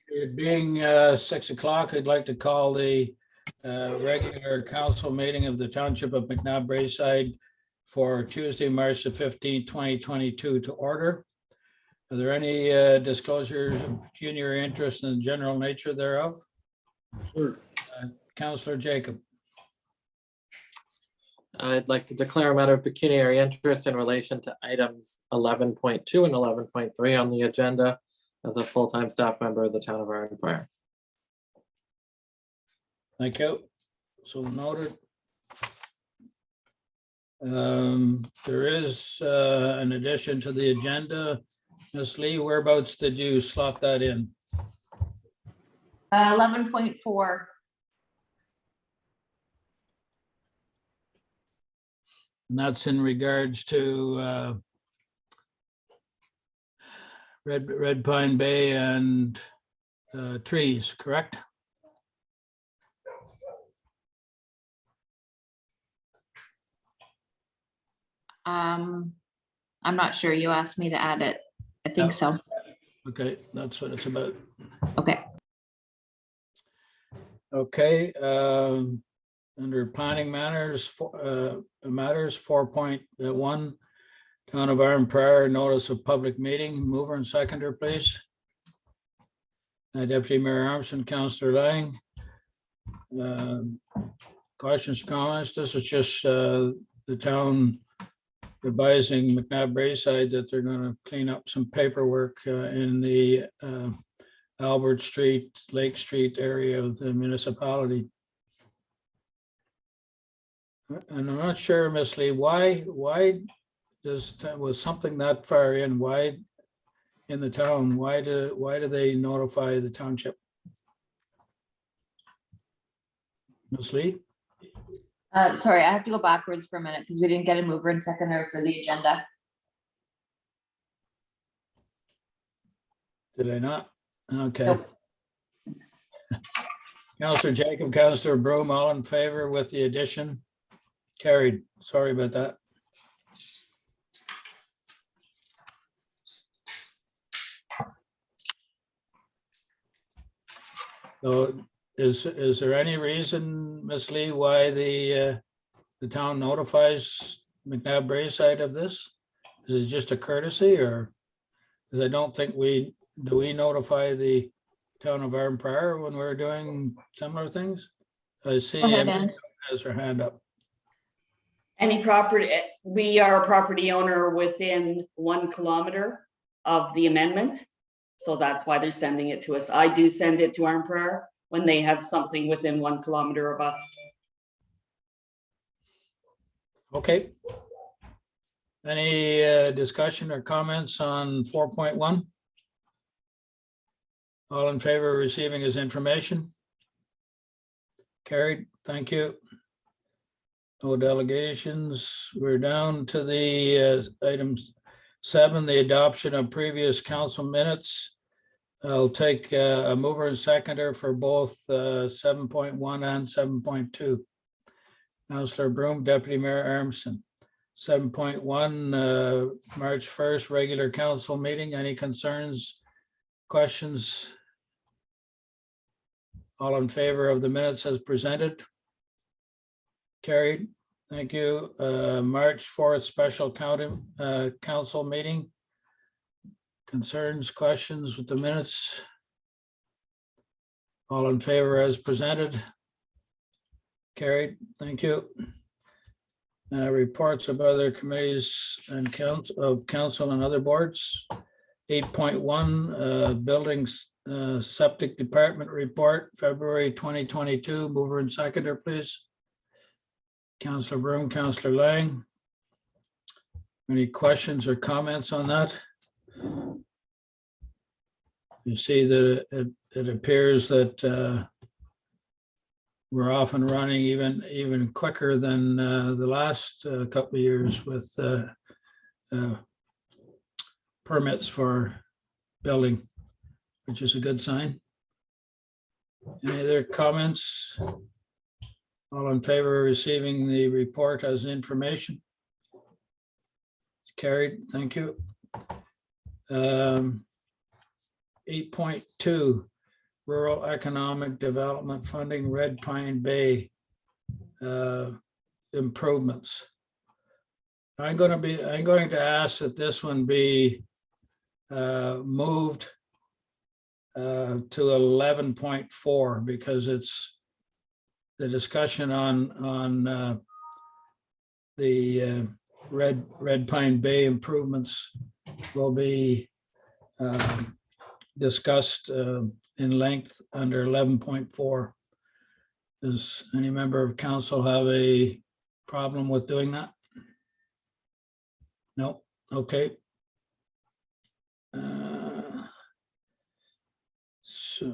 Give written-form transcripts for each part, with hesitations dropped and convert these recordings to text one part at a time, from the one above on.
It being 6 o'clock, I'd like to call the regular council meeting of the Township of McNabb Braeside for Tuesday, March the 15th, 2022 to order. Are there any disclosures of pecuniary interest in the general nature thereof? Sure. Councillor Jacob. I'd like to declare a matter of pecuniary interest in relation to items 11.2 and 11.3 on the agenda as a full-time staff member of the town of Iron Fire. Thank you. So noted. There is an addition to the agenda. Ms. Lee, whereabouts did you slot that in? 11.4. And that's in regards to Red Pine Bay and trees, correct? I'm not sure. You asked me to add it. I think so. Okay, that's what it's about. Okay. Okay, under planning matters 4.1, Town of Iron Prior notice of public meeting. Mover and seconder, please. Deputy Mayor Armstrong, Councillor Lang. Questions, comments? This is just the town advising McNabb Braeside that they're going to clean up some paperwork in the Albert Street, Lake Street area of the municipality. And I'm not sure, Ms. Lee, why was something that far in, why in the town, why do they notify the township? Ms. Lee? Sorry, I have to go backwards for a minute because we didn't get a mover and seconder for the agenda. Did I not? Okay. Nope. Councillor Jacob, Councillor Broom, all in favor with the addition? Carried. Sorry about that. So is there any reason, Ms. Lee, why the town notifies McNabb Braeside of this? Is it just a courtesy, or? Because I don't think we notify the town of Iron Prior when we're doing similar things? I see Go ahead, Emma Ann. has her hand up. Any property, we are a property owner within 1 kilometer of the amendment. So that's why they're sending it to us. I do send it to Iron Prior when they have something within 1 kilometer of us. Okay. Any discussion or comments on 4.1? All in favor of receiving his information? Carried, thank you. No delegations. We're down to the items 7, the adoption of previous council minutes. I'll take a mover and seconder for both 7.1 and 7.2. Councillor Broom, Deputy Mayor Armstrong. 7.1, March 1st, regular council meeting. Any concerns, questions? All in favor of the minutes as presented? Carried. Thank you. March 4th, special council meeting. Concerns, questions with the minutes? All in favor as presented? Carried. Thank you. Reports of other committees and council and other boards. 8.1, buildings septic department report, February 2022. Mover and seconder, please. Councillor Broom, Councillor Lang. Any questions or comments on that? You see that it appears that we're off and running even quicker than the last couple of years with permits for building, which is a good sign. Any other comments? All in favor of receiving the report as information? It's carried, thank you. 8.2, Rural Economic Development Funding, Red Pine Bay improvements. I'm going to ask that this one be moved to 11.4 because it's the discussion on the Red Pine Bay improvements will be discussed in length under 11.4. Does any member of council have a problem with doing that? No, okay. So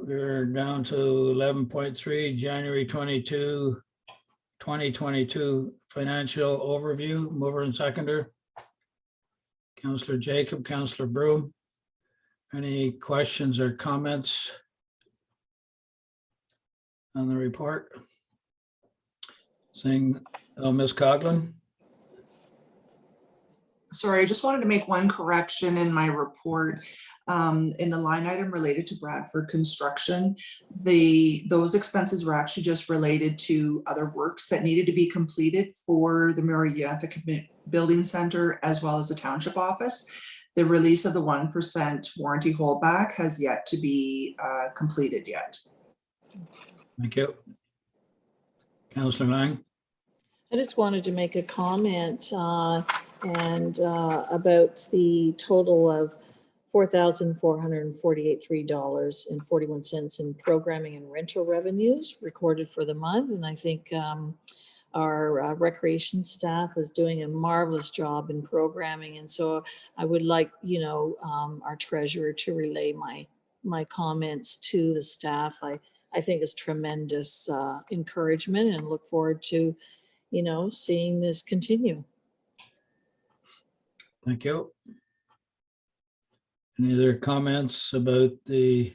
we're down to 11.3, January 22, 2022 financial overview, mover and seconder. Councillor Jacob, Councillor Broom. Any questions or comments on the report? Saying, oh, Ms. Coughlin. Sorry, I just wanted to make one correction in my report. In the line item related to Bradford Construction, those expenses were actually just related to other works that needed to be completed for the Murray-Yantha Building Center as well as the township office. The release of the 1% warranty holdback has yet to be completed yet. Thank you. Councillor Lang. I just wanted to make a comment about the total of $4,448.41 in programming and rental revenues recorded for the month. And I think our recreation staff is doing a marvelous job in programming. And so I would like, our treasurer to relay my comments to the staff. I think it's tremendous encouragement and look forward to seeing this continue. Thank you. Any other comments about the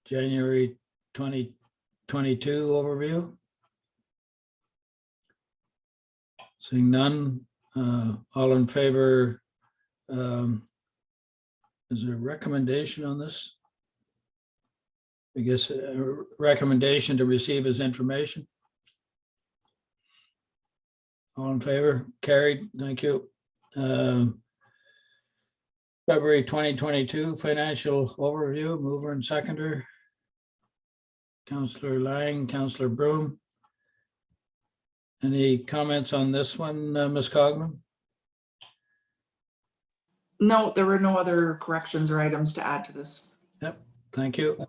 January 2022 overview? Seeing none, all in favor. Is there a recommendation on this? I guess a recommendation to receive as information. All in favor? Carried. Thank you. February 2022 financial overview, mover and seconder. Councillor Lang, Councillor Broom. Any comments on this one, Ms. Coughlin? No, there were no other corrections or items to add to this. Yep, thank you.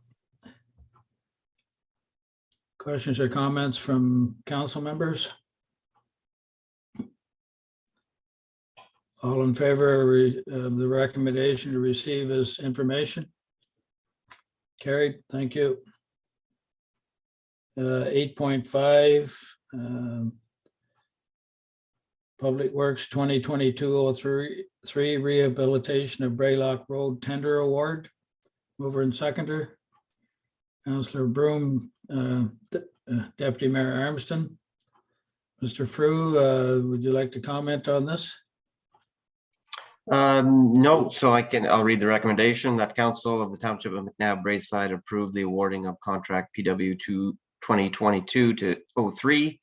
Questions or comments from council members? All in favor of the recommendation to receive as information? Carried, thank you. 8.5, Public Works 2022-03 rehabilitation of Braylock Road tender award. Mover and seconder. Councillor Broom, Deputy Mayor Armstrong. Mr. Frew, would you like to comment on this? No, so I'll read the recommendation that Council of the Township of McNabb Braeside approve the awarding of contract PW 2022-03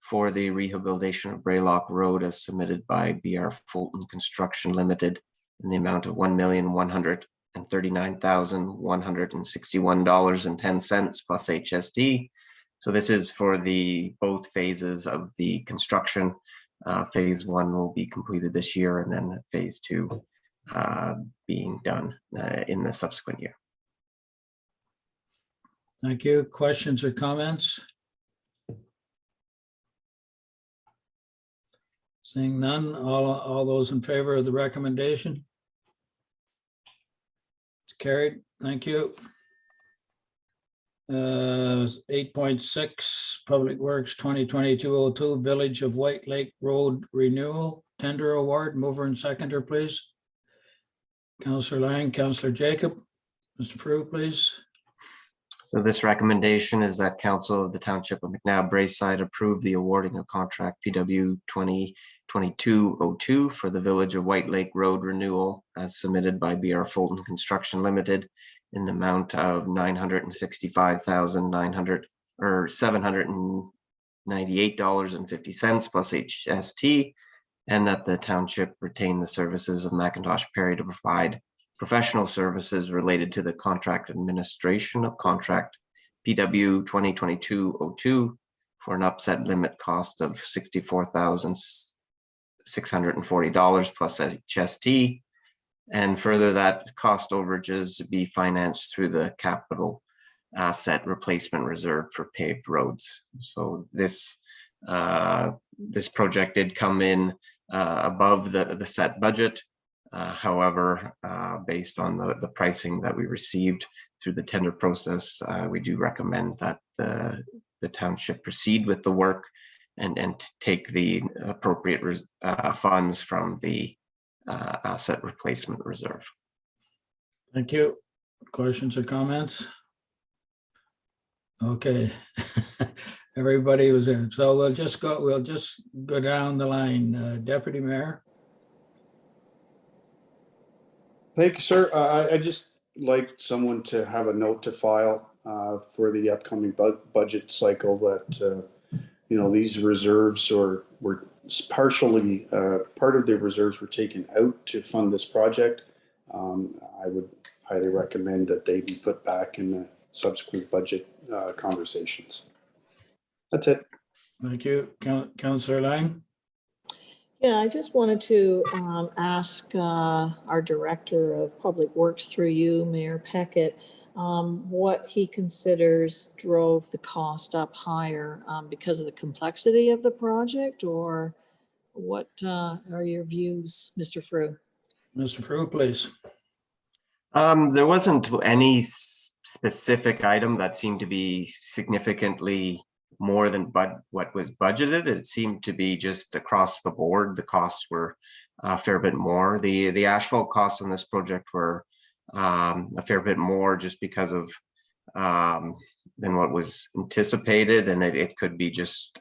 for the rehabilitation of Braylock Road as submitted by BR Fulton Construction Limited in the amount of $1,139,161.10 plus HST. So this is for both phases of the construction. Phase 1 will be completed this year, and then phase 2 being done in the subsequent year. Thank you. Questions or comments? Seeing none, all those in favor of the recommendation? It's carried. Thank you. 8.6 Public Works 2022-02 Village of White Lake Road Renewal Tender Award. Mover and seconder, please. Councillor Lang, Councillor Jacob. Mr. Frew, please. So this recommendation is that Council of the Township of McNabb Braeside approve the awarding of contract PW 2022-02 for the Village of White Lake Road renewal as submitted by BR Fulton Construction Limited in the amount of $965,900 or $798.50 plus HST, and that the township retain the services of McIntosh Perry to provide professional services related to the contract administration of contract PW 2022-02 for an upset limit cost of $64,640 plus HST. And further, that cost overages be financed through the capital asset replacement reserve for paved roads. So this project did come in above the set budget. However, based on the pricing that we received through the tender process, we do recommend that the township proceed with the work and take the appropriate funds from the asset replacement reserve. Thank you. Questions or comments? Okay. Everybody was in. So we'll just go down the line. Deputy Mayor. Thank you, sir. I just like someone to have a note to file for the upcoming budget cycle that, these reserves were partially, part of the reserves were taken out to fund this project. I would highly recommend that they be put back in the subsequent budget conversations. That's it. Thank you. Councillor Lang. Yeah, I just wanted to ask our Director of Public Works through you, Mayor Peckett, what he considers drove the cost up higher because of the complexity of the project, or what are your views, Mr. Frew? Mr. Frew, please. There wasn't any specific item that seemed to be significantly more than what was budgeted. It seemed to be just across the board. The costs were a fair bit more. The asphalt costs on this project were a fair bit more just because of than what was anticipated, and it could be just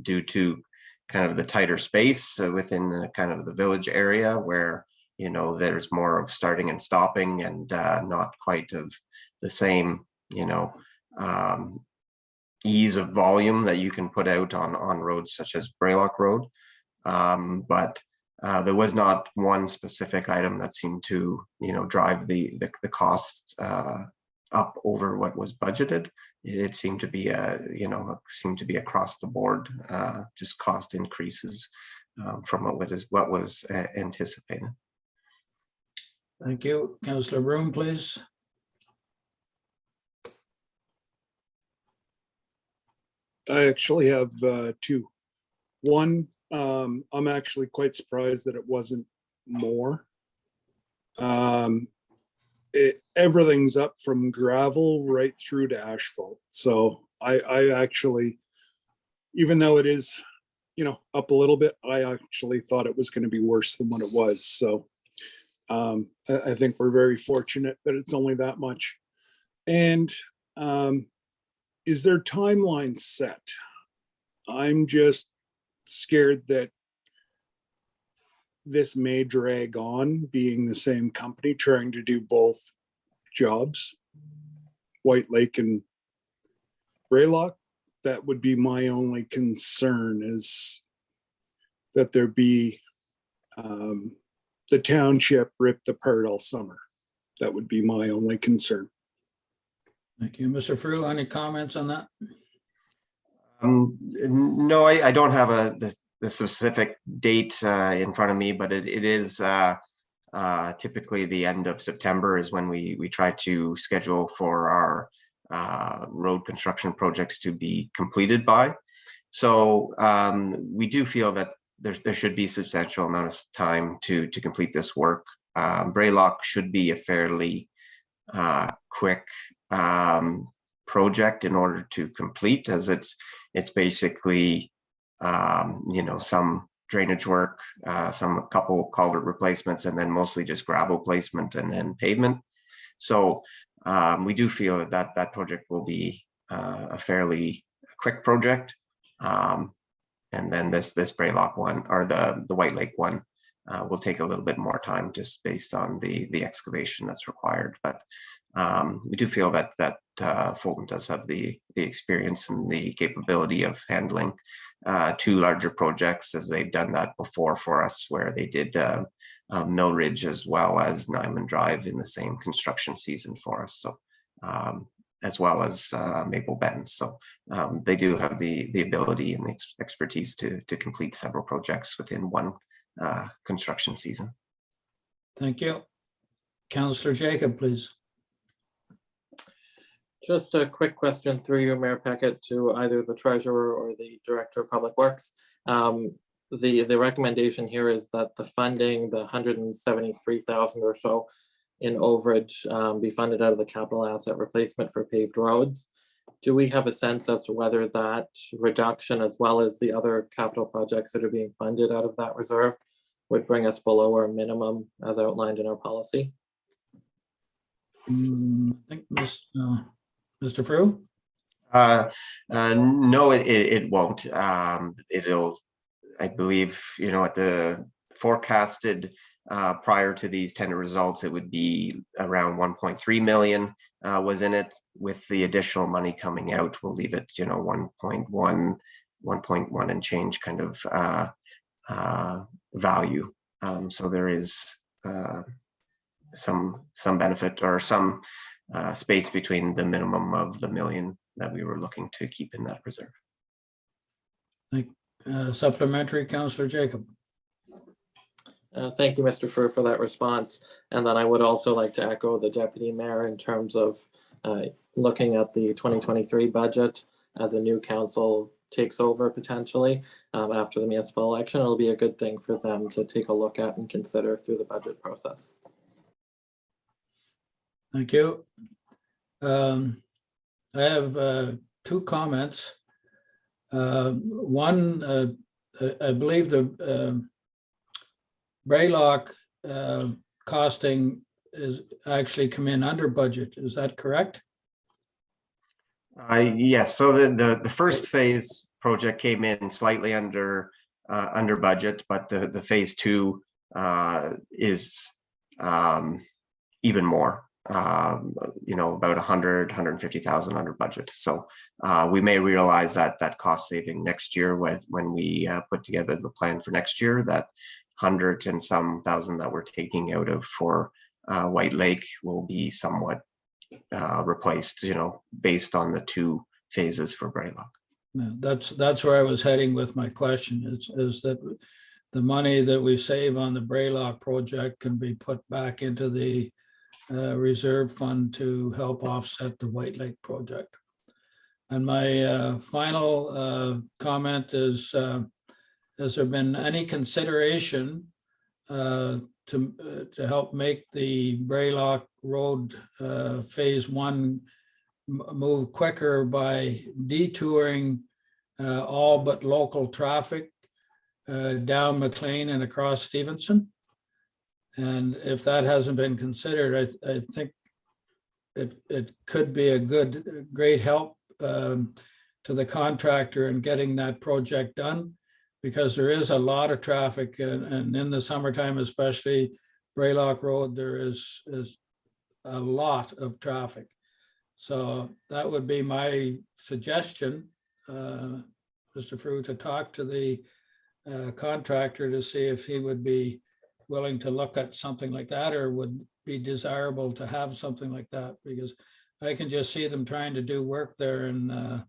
due to kind of the tighter space within the, kind of the village area where there's more of starting and stopping and not quite of the same ease of volume that you can put out on roads such as Braylock Road. But there was not one specific item that seemed to drive the cost up over what was budgeted. It seemed to be across the board, just cost increases from what was anticipated. Thank you. Councillor Broom, please. I actually have two. One, I'm actually quite surprised that it wasn't more. Everything's up from gravel right through to asphalt. So I actually, even though it is, up a little bit, I actually thought it was going to be worse than what it was. So I think we're very fortunate that it's only that much. And is their timeline set? I'm just scared that this may drag on, being the same company trying to do both jobs, White Lake and Braylock. That would be my only concern, is that there be the township ripped apart all summer. That would be my only concern. Thank you. Mr. Frew, any comments on that? No, I don't have the specific date in front of me, but it is typically the end of September is when we try to schedule for our road construction projects to be completed by. So we do feel that there should be a substantial amount of time to complete this work. Braylock should be a fairly quick project in order to complete, as it's basically some drainage work, a couple culvert replacements, and then mostly just gravel placement and then pavement. So we do feel that project will be a fairly quick project. And then this Braylock one, or the White Lake one, will take a little bit more time just based on the excavation that's required. But we do feel that Fulton does have the experience and the capability of handling two larger projects, as they've done that before for us, where they did Mill Ridge as well as Nyman Drive in the same construction season for us. So as well as Maple Bend. So they do have the ability and the expertise to complete several projects within one construction season. Thank you. Councillor Jacob, please. Just a quick question through you, Mayor Peckett, to either the treasurer or the director of public works. The recommendation here is that the funding, the 173,000 or so in overage, be funded out of the capital asset replacement for paved roads. Do we have a sense as to whether that reduction, as well as the other capital projects that are being funded out of that reserve, would bring us below our minimum as outlined in our policy? I think Mr. Frew? No, it won't. It'll, I believe, at the forecasted prior to these tender results, it would be around 1.3 million was in it. With the additional money coming out, we'll leave it, 1.1 and change kind of value. So there is some benefit or some space between the minimum of the million that we were looking to keep in that reserve. Supplementary, Councillor Jacob. Thank you, Mr. Frew, for that response. And then I would also like to echo the deputy mayor in terms of looking at the 2023 budget as a new council takes over potentially after the municipal election. It'll be a good thing for them to take a look at and consider through the budget process. Thank you. I have two comments. One, I believe the Braylock costing is actually come in under budget. Is that correct? Yes. So the first phase project came in slightly under budget, but the phase two is even more. About 150,000 under budget. So we may realize that cost saving next year when we put together the plan for next year, that 100 and some thousand that we're taking out of for White Lake will be somewhat replaced, based on the two phases for Braylock. Yeah, that's where I was heading with my question, is that the money that we save on the Braylock project can be put back into the reserve fund to help offset the White Lake project. And my final comment is, has there been any consideration to help make the Braylock Road phase one move quicker by detouring all but local traffic down McLean and across Stevenson? And if that hasn't been considered, I think it could be a great help to the contractor in getting that project done, because there is a lot of traffic, and in the summertime especially, Braylock Road, there is a lot of traffic. So that would be my suggestion, Mr. Frew, to talk to the contractor to see if he would be willing to look at something like that, or would be desirable to have something like that, because I can just see them trying to do work there and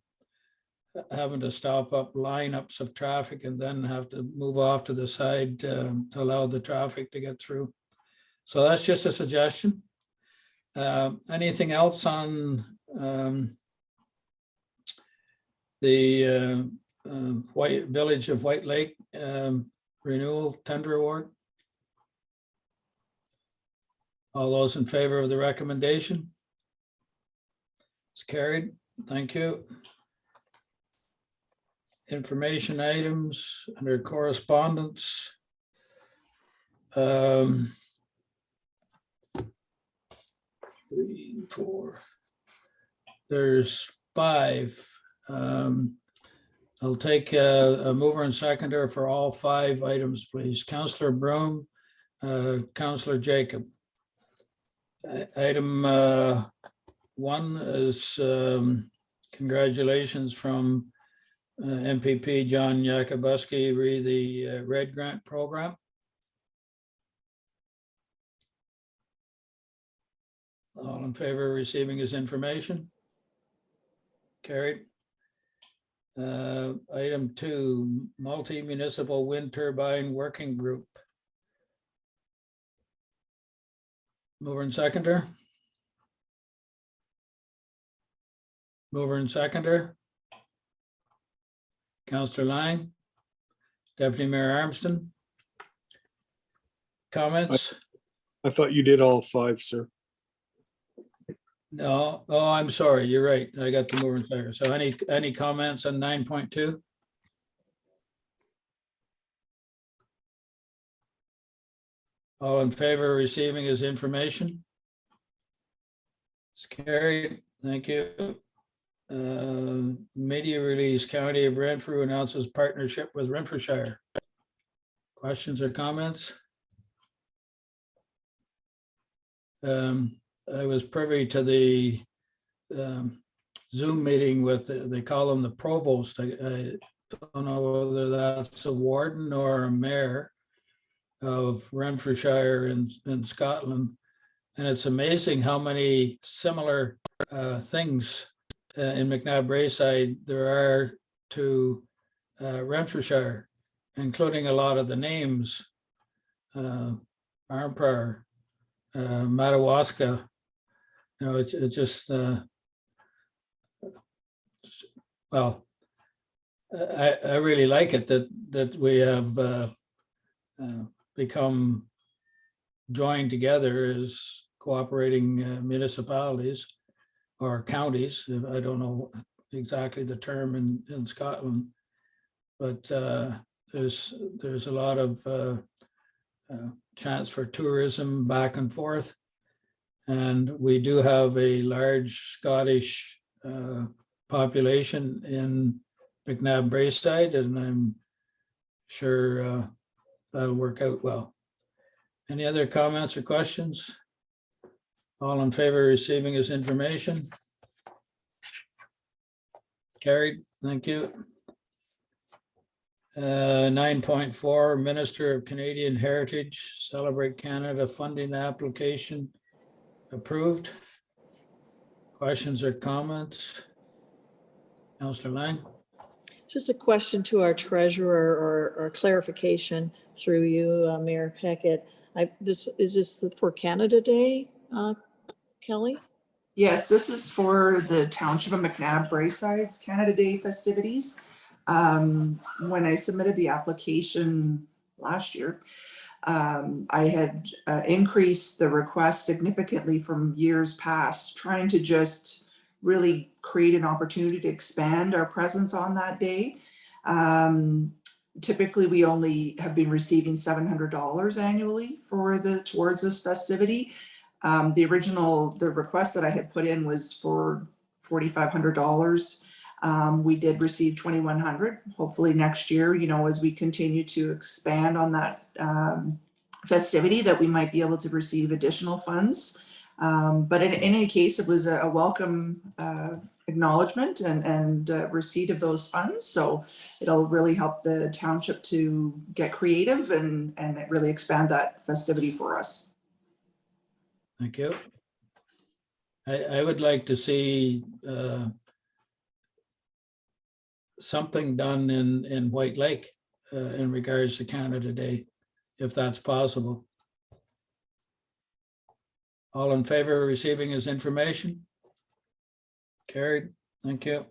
having to stop up lineups of traffic and then have to move off to the side to allow the traffic to get through. So that's just a suggestion. Anything else on the Village of White Lake renewal tender award? All those in favor of the recommendation? It's carried. Thank you. Information items under correspondence. 3, 4. There's 5. I'll take a mover and seconder for all 5 items, please. Councillor Broom, Councillor Jacob. Item 1 is congratulations from MPP John Yakubuski re the Red Grant Program. All in favor of receiving his information? Carried. Item 2, multi-municipal wind turbine working group. Mover and seconder. Mover and seconder. Councillor Lang. Deputy Mayor Armstrong. Comments? I thought you did all 5, sir. No, oh, I'm sorry, you're right. I got the mover and seconder. So any comments on 9.2? All in favor of receiving his information? It's carried. Thank you. Media release, County of Renfrew announces partnership with Renfrewshire. Questions or comments? I was privy to the Zoom meeting with, they call him the provost. I don't know whether that's a warden or a mayor of Renfrewshire in Scotland. And it's amazing how many similar things in McNabb Braeside there are to Renfrewshire, including a lot of the names, Armprior, Madawaska. You know, it's just, well, I really like it that we have become joined together as cooperating municipalities or counties. I don't know exactly the term in Scotland, but there's a lot of chance for tourism back and forth. And we do have a large Scottish population in McNabb Braeside, and I'm sure that'll work out well. Any other comments or questions? All in favor of receiving his information? Carried, thank you. 9.4, Minister of Canadian Heritage, Celebrate Canada funding application approved. Questions or comments? Councillor Lang. Just a question to our treasurer or clarification through you, Mayor Peckett. Is this for Canada Day, Kelly? Yes, this is for the Township of McNabb Brayside's Canada Day festivities. When I submitted the application last year, I had increased the request significantly from years past, trying to just really create an opportunity to expand our presence on that day. Typically, we only have been receiving $700 annually for towards this festivity. The request that I had put in was for $4,500. We did receive $2,100. Hopefully next year, you know, as we continue to expand on that festivity, that we might be able to receive additional funds. But in any case, it was a welcome acknowledgement and receipt of those funds. So it'll really help the township to get creative and really expand that festivity for us. Thank you. I would like to see something done in White Lake in regards to Canada Day, if that's possible. All in favor of receiving his information? Carried, thank you.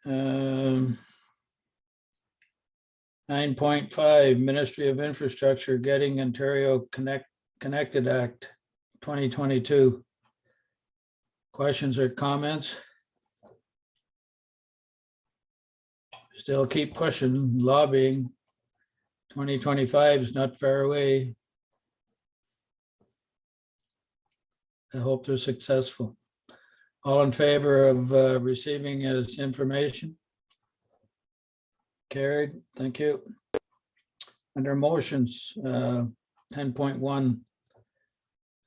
9.5, Ministry of Infrastructure Getting Ontario Connected Act 2022. Questions or comments? Still keep pushing, lobbying. 2025 is not far away. I hope they're successful. All in favor of receiving his information? Carried, thank you. Under motions, 10.1,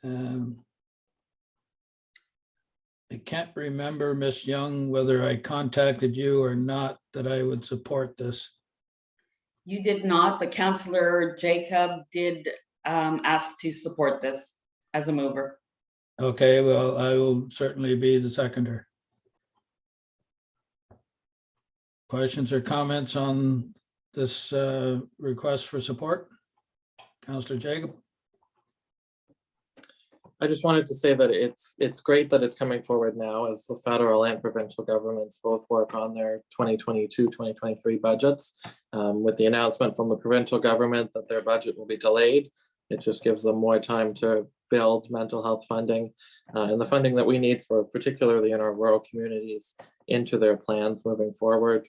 I can't remember, Miss Young, whether I contacted you or not that I would support this. You did not, but Councillor Jacob did ask to support this as a mover. Okay, well, I will certainly be the seconder. Questions or comments on this request for support? Councillor Jacob? I just wanted to say that it's great that it's coming forward now as the federal and provincial governments both work on their 2022, 2023 budgets. With the announcement from the provincial government that their budget will be delayed, it just gives them more time to build mental health funding and the funding that we need for particularly in our rural communities into their plans moving forward.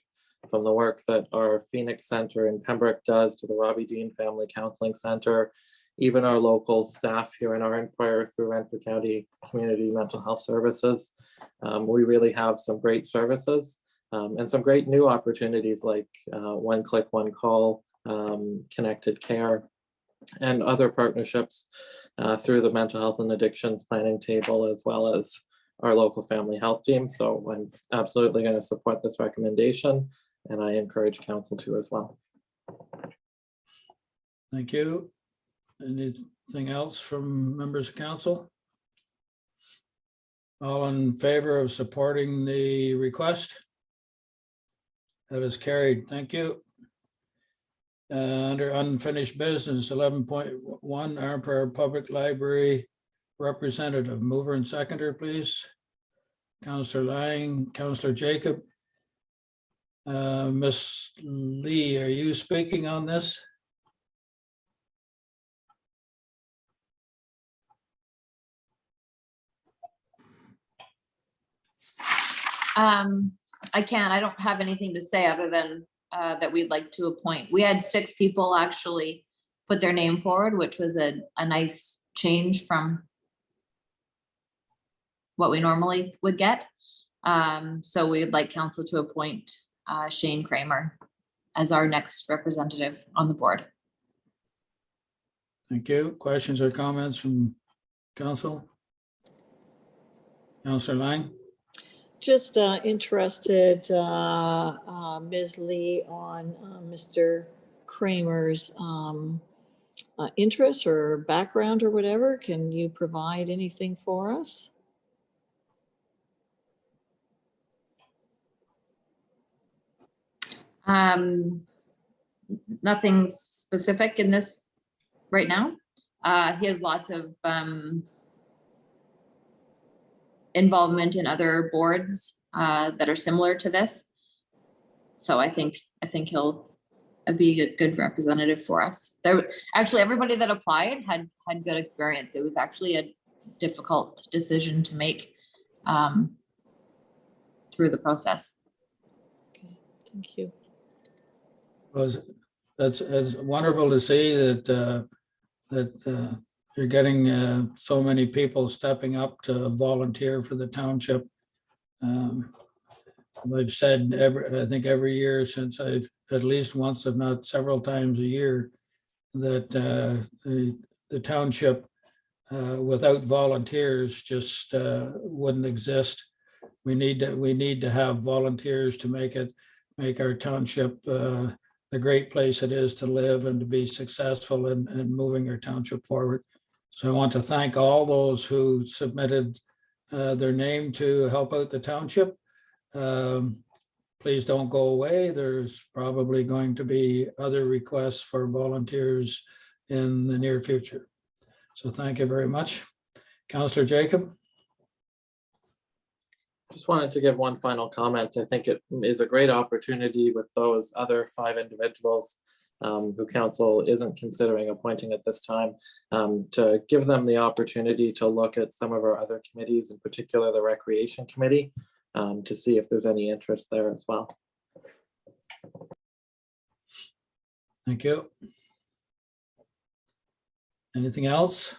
From the work that our Phoenix Center in Pembroke does to the Robbie Dean Family Counseling Center, even our local staff here in our Empire through Renfrew County Community Mental Health Services. We really have some great services and some great new opportunities like One Click, One Call, Connected Care, and other partnerships through the Mental Health and Addictions Planning Table, as well as our local family health team. So I'm absolutely going to support this recommendation, and I encourage council to as well. Thank you. Anything else from members of council? All in favor of supporting the request? That is carried. Thank you. Under unfinished business, 11.1, Empire Public Library representative, mover and seconder, please. Councillor Lang, Councillor Jacob. Ms. Lee, are you speaking on this? I can't, I don't have anything to say other than that we'd like to appoint. We had 6 people actually put their name forward, which was a nice change from what we normally would get. So we'd like council to appoint Shane Kramer as our next representative on the board. Thank you. Questions or comments from council? Councillor Lang? Just interested, Ms. Lee, on Mr. Kramer's interests or background or whatever. Can you provide anything for us? Nothing specific in this right now. He has lots of involvement in other boards that are similar to this. So I think he'll be a good representative for us. There actually, everybody that applied had good experience. It was actually a difficult decision to make through the process. Okay, thank you. It's wonderful to see that you're getting so many people stepping up to volunteer for the township. I've said I think every year since I've at least once, if not several times a year, that the township without volunteers just wouldn't exist. We need to have volunteers to make our township the great place it is to live and to be successful in moving our township forward. So I want to thank all those who submitted their name to help out the township. Please don't go away. There's probably going to be other requests for volunteers in the near future. So thank you very much. Councillor Jacob. Just wanted to give one final comment. I think it is a great opportunity with those other 5 individuals who council isn't considering appointing at this time, to give them the opportunity to look at some of our other committees, in particular the Recreation Committee, to see if there's any interest there as well. Thank you. Anything else?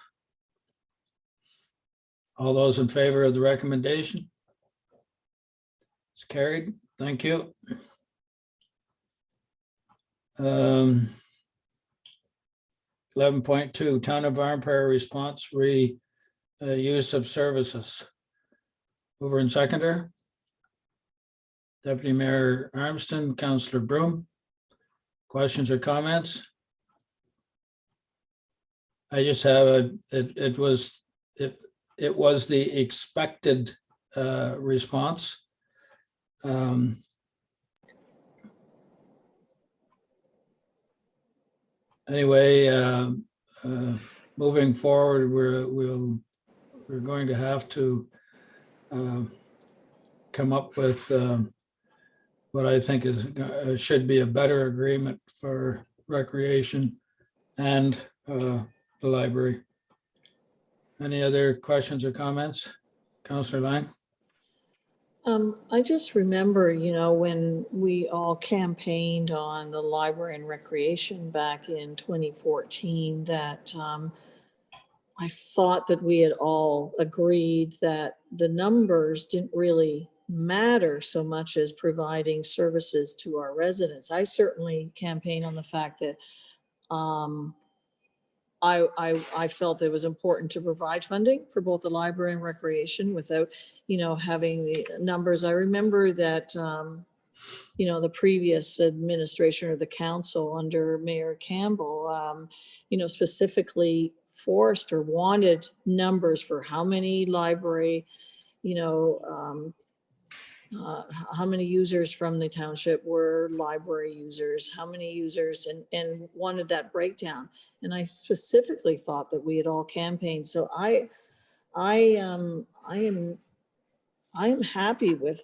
All those in favor of the recommendation? It's carried. Thank you. 11.2, Town of Empire Response use of services. Mover and seconder. Deputy Mayor Armstrong, Councillor Broom. Questions or comments? I just have it was the expected response. Anyway, moving forward, we're going to have to come up with what I think is should be a better agreement for recreation and the library. Any other questions or comments? Councillor Lang? I just remember, when we all campaigned on the library and recreation back in 2014, that I thought that we had all agreed that the numbers didn't really matter so much as providing services to our residents. I certainly campaigned on the fact that I felt it was important to provide funding for both the library and recreation without, having the numbers. I remember that, the previous administration or the council under Mayor Campbell, specifically forced or wanted numbers for how many library, how many users from the township were library users, how many users, and wanted that breakdown. And I specifically thought that we had all campaigned. So I am happy with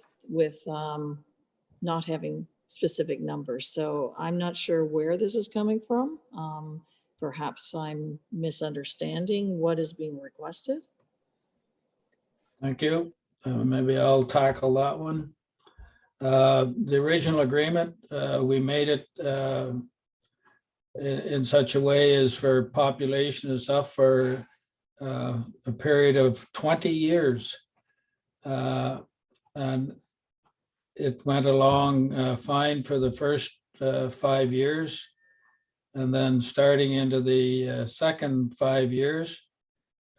not having specific numbers. So I'm not sure where this is coming from. Perhaps I'm misunderstanding what is being requested. Thank you. Maybe I'll tackle that one. The original agreement, we made it in such a way as for population and stuff for a period of 20 years. And it went along fine for the first 5 years. And then starting into the second 5 years,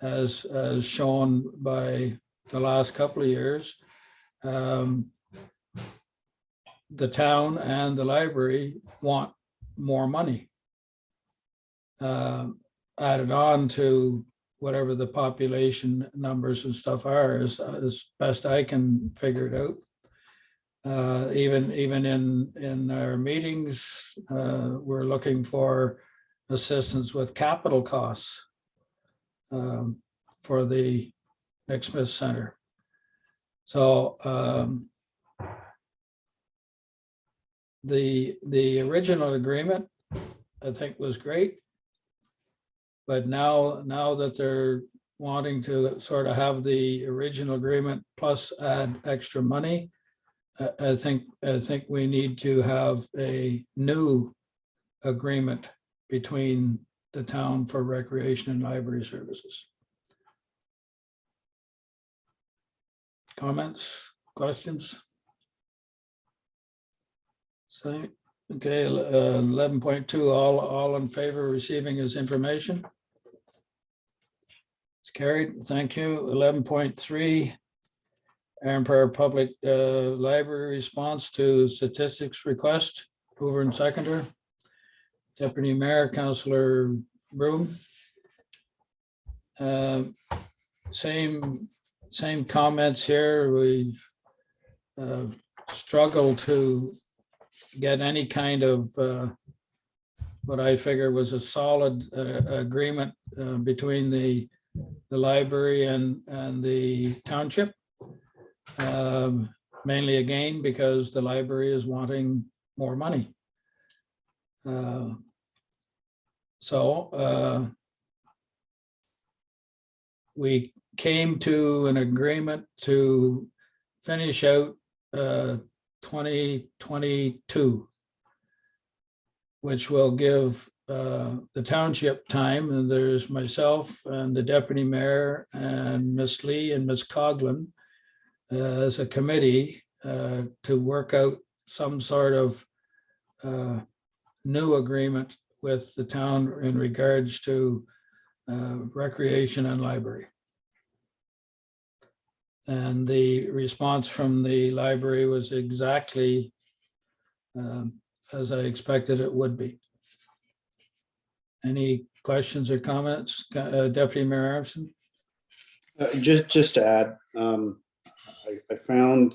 as shown by the last couple of years, the town and the library want more money added on to whatever the population numbers and stuff are, as best I can figure it out. Even in our meetings, we're looking for assistance with capital costs for the Nick Smith Center. So the original agreement, I think, was great. But now that they're wanting to sort of have the original agreement plus add extra money, I think we need to have a new agreement between the town for recreation and library services. Comments, questions? So, okay, 11.2, all in favor of receiving his information? It's carried, thank you. 11.3, Empire Public Library response to statistics request. Mover and seconder. Deputy Mayor, Councillor Broom. Same comments here. We've struggled to get any kind of what I figure was a solid agreement between the library and the township. Mainly again because the library is wanting more money. So we came to an agreement to finish out 2022, which will give the township time, and there's myself and the deputy mayor and Miss Lee and Miss Coughlin as a committee to work out some sort of new agreement with the town in regards to recreation and library. And the response from the library was exactly as I expected it would be. Any questions or comments? Deputy Mayor Armstrong? Just to add, I found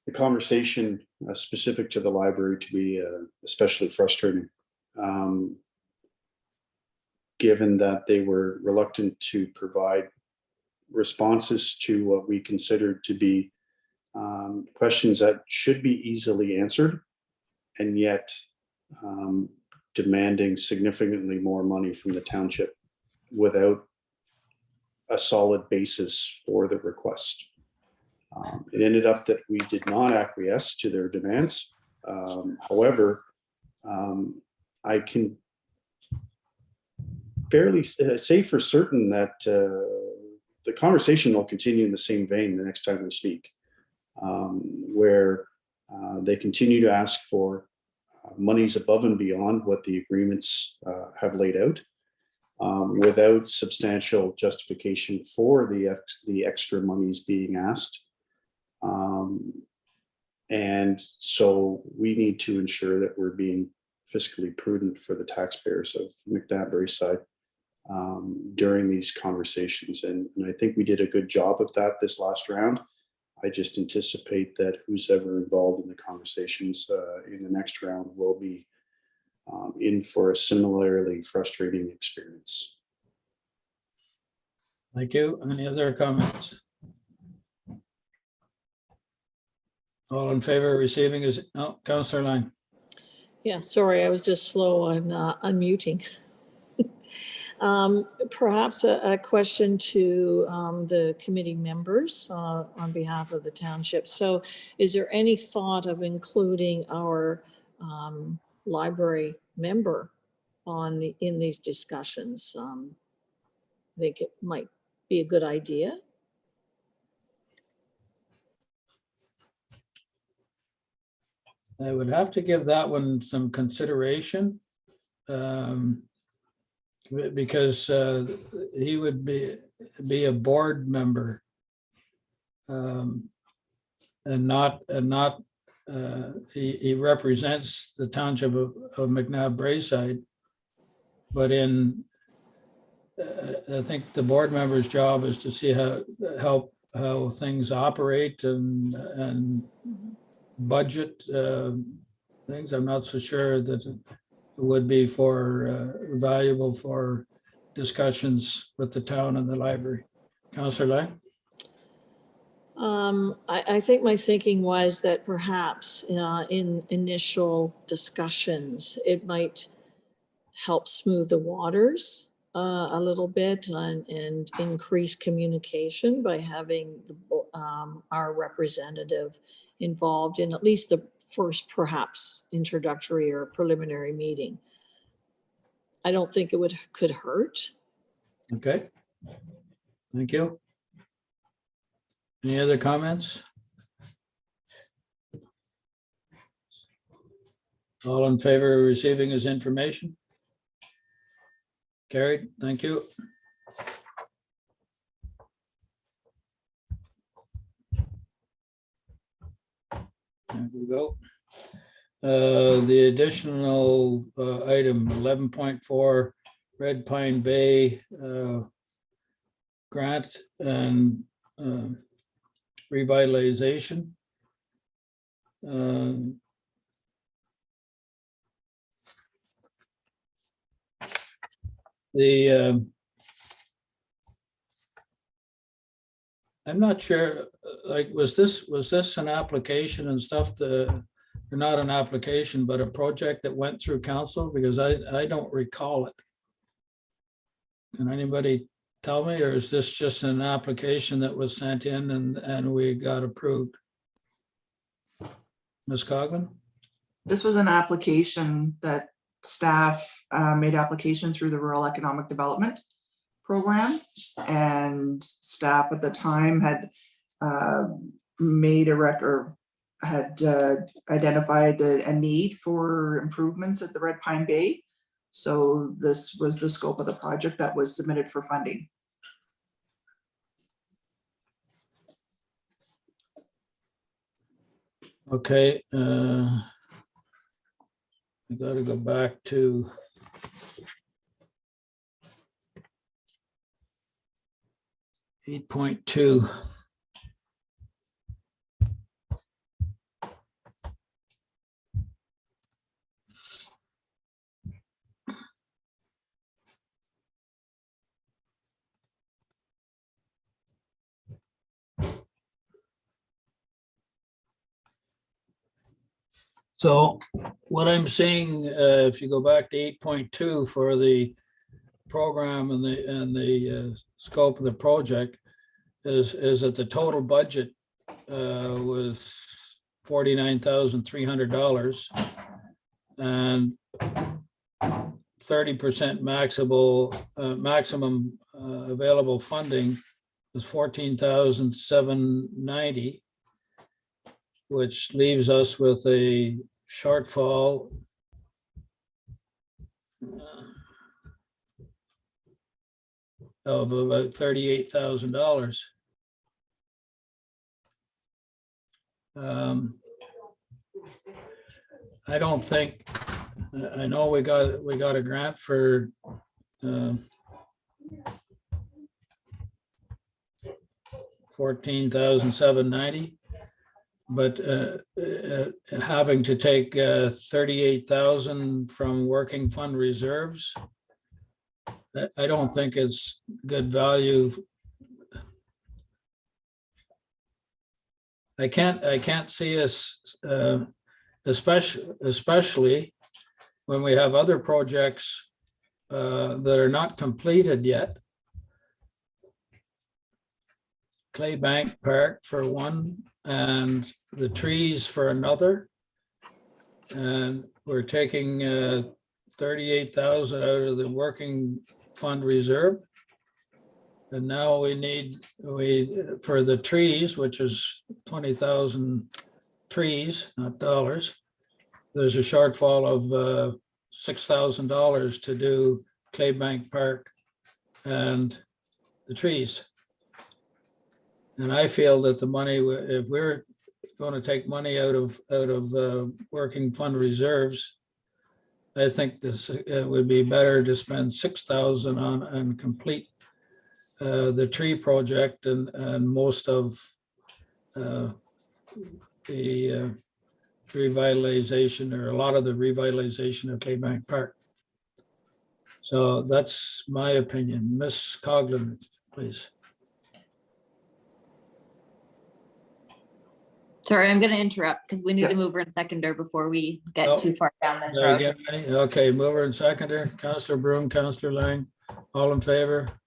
the conversation specific to the library to be especially frustrating, given that they were reluctant to provide responses to what we considered to be questions that should be easily answered, and yet demanding significantly more money from the township without a solid basis for the request. It ended up that we did not acquiesce to their demands. However, I can fairly say for certain that the conversation will continue in the same vein the next time we speak, where they continue to ask for monies above and beyond what the agreements have laid out, without substantial justification for the extra monies being asked. And so we need to ensure that we're being fiscally prudent for the taxpayers of McNabb Braeside during these conversations. And I think we did a good job of that this last round. I just anticipate that who's ever involved in the conversations in the next round will be in for a similarly frustrating experience. Thank you. Any other comments? All in favor of receiving is, oh, Councillor Lang. Yeah, sorry, I was just slow on unmuting. Perhaps a question to the committee members on behalf of the township. So is there any thought of including our library member in these discussions? I think it might be a good idea. I would have to give that one some consideration. Because he would be a board member, and not he represents the township of McNabb Braeside, but I think the board member's job is to see how things operate and budget things. I'm not so sure that it would be valuable for discussions with the town and the library. Councillor Lang? I think my thinking was that perhaps in initial discussions, it might help smooth the waters a little bit and increase communication by having our representative involved in at least the first perhaps introductory or preliminary meeting. I don't think it could hurt. Okay. Thank you. Any other comments? All in favor of receiving his information? Carried. Thank you. There we go. The additional item 11.4 Red Pine Bay grant and revitalization. I'm not sure, like, was this an application and stuff not an application, but a project that went through council? Because I don't recall it. Can anybody tell me, or is this just an application that was sent in and we got approved? Ms. Cogman? This was an application that staff made application through the Rural Economic Development Program, and staff at the time had made a record, had identified a need for improvements at the Red Pine Bay. So this was the scope of the project that was submitted for funding. Okay. We got to go back to 8.2. So what I'm seeing, if you go back to 8.2 for the program and the scope of the project, is that the total budget was $49,300 and 30% maximum available funding was $14,790, which leaves us with a shortfall of about $38,000. I don't think, I know we got a grant for $14,790. But having to take 38,000 from working fund reserves, I don't think it's good value. I can't see us, especially when we have other projects that are not completed yet. Claybank Park for one, and the trees for another. And we're taking 38,000 out of the working fund reserve. And now we need, for the trees, which is 20,000 trees, not dollars. There's a shortfall of $6,000 to do Claybank Park and the trees. And I feel that the money, if we're going to take money out of working fund reserves, I think this it would be better to spend $6,000 on and complete the tree project and most of the revitalization, or a lot of the revitalization of Claybank Park. So that's my opinion. Ms. Coughlin, please. Sorry, I'm gonna interrupt because we need Yeah. to move her in seconder before we Oh. get too far down this road. Okay, mover and seconder, Councillor Broom, Councillor Lang, all in favor?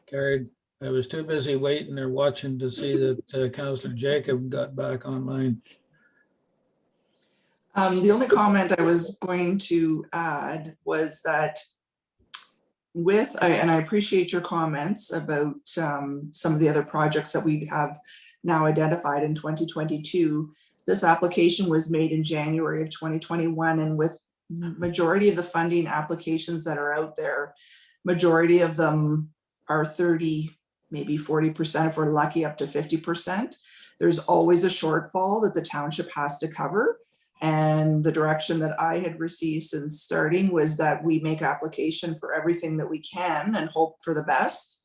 Carried. I was too busy waiting or watching to see that Councillor Jacob got back online. The only comment I was going to add was that and I appreciate your comments about some of the other projects that we have now identified in 2022. This application was made in January of 2021, and with majority of the funding applications that are out there, majority of them are 30, maybe 40%, if we're lucky, up to 50%. There's always a shortfall that the township has to cover. And the direction that I had received since starting was that we make application for everything that we can and hope for the best.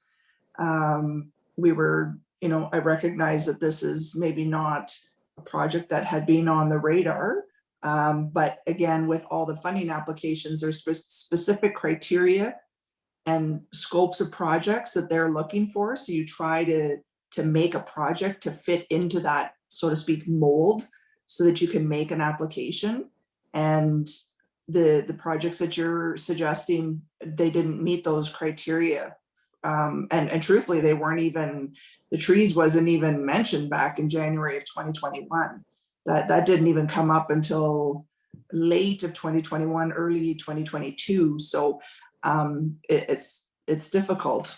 We were, I recognize that this is maybe not a project that had been on the radar. But again, with all the funding applications, there's specific criteria and scopes of projects that they're looking for. So you try to make a project to fit into that, so to speak, mold, so that you can make an application. And the projects that you're suggesting, they didn't meet those criteria. And truthfully, they weren't even, the trees wasn't even mentioned back in January of 2021. That didn't even come up until late of 2021, early 2022. So it's difficult.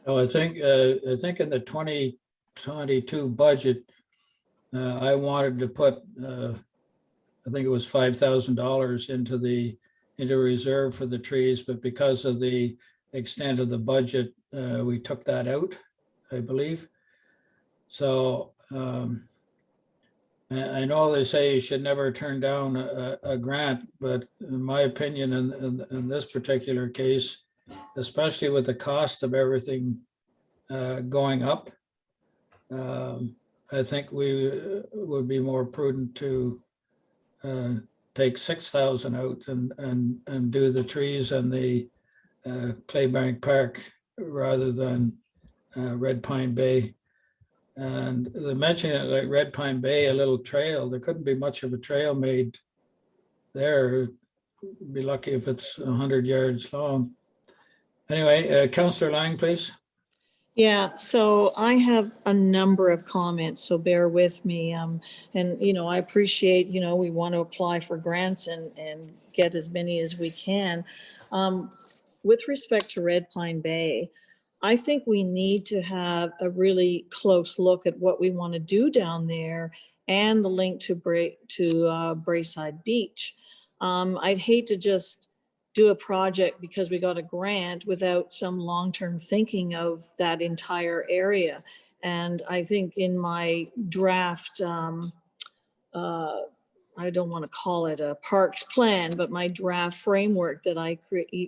So I think in the 2022 budget, I wanted to put, I think it was $5,000 into reserve for the trees, but because of the extent of the budget, we took that out, I believe. So I know they say you should never turn down a grant, but in my opinion, in this particular case, especially with the cost of everything going up, I think we would be more prudent to take 6,000 out and do the trees and the Claybank Park rather than Red Pine Bay. And they mentioned like Red Pine Bay, a little trail. There couldn't be much of a trail made there. Be lucky if it's 100 yards long. Anyway, Councillor Lang, please. Yeah, so I have a number of comments, so bear with me. And, you know, I appreciate, you know, we want to apply for grants and get as many as we can. With respect to Red Pine Bay, I think we need to have a really close look at what we want to do down there and the link to Braeside Beach. I'd hate to just do a project because we got a grant without some long-term thinking of that entire area. And I think in my draft, I don't want to call it a parks plan, but my draft framework that I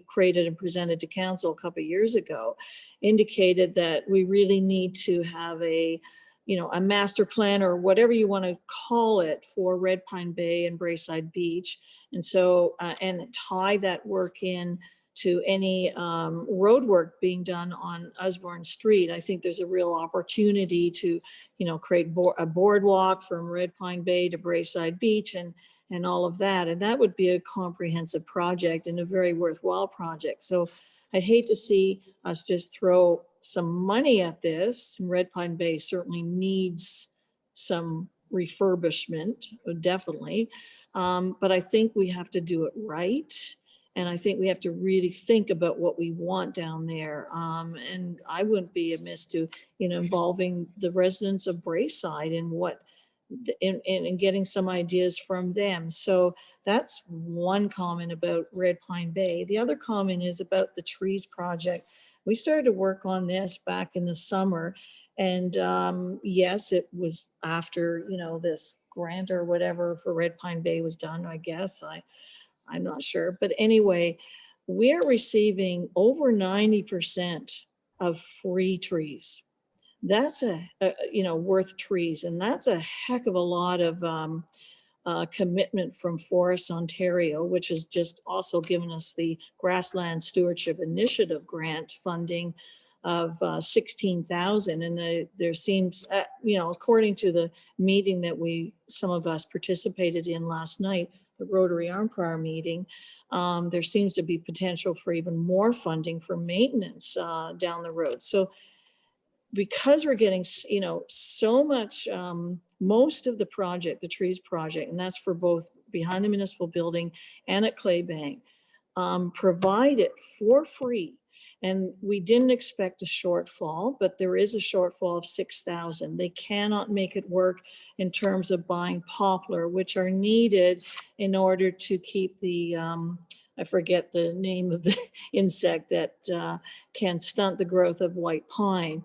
created and presented to council a couple of years ago indicated that we really need to have a, you know, a master plan or whatever you want to call it for Red Pine Bay and Braeside Beach. And so, and tie that work in to any road work being done on Osborne Street. I think there's a real opportunity to, you know, create a boardwalk from Red Pine Bay to Braeside Beach and all of that. And that would be a comprehensive project and a very worthwhile project. So I'd hate to see us just throw some money at this. Red Pine Bay certainly needs some refurbishment, definitely. But I think we have to do it right. And I think we have to really think about what we want down there. And I wouldn't be amiss to, you know, involving the residents of Braeside in what, in getting some ideas from them. So that's one comment about Red Pine Bay. The other comment is about the trees project. We started to work on this back in the summer. And yes, it was after, you know, this grant or whatever for Red Pine Bay was done, I guess. I'm not sure. But anyway, we're receiving over 90% of free trees. That's you know, worth trees. And that's a heck of a lot of commitment from Forests Ontario, which has just also given us the Grassland Stewardship Initiative grant funding of 16,000. And there seems, you know, according to the meeting that some of us participated in last night, the Rotary Armprior meeting, there seems to be potential for even more funding for maintenance down the road. So because we're getting, you know, so much, most of the project, the trees project, and that's for both behind the municipal building and at Claybank, provide it for free. And we didn't expect a shortfall, but there is a shortfall of 6,000. They cannot make it work in terms of buying poplar, which are needed in order to keep the, I forget the name of the insect that can stunt the growth of white pine.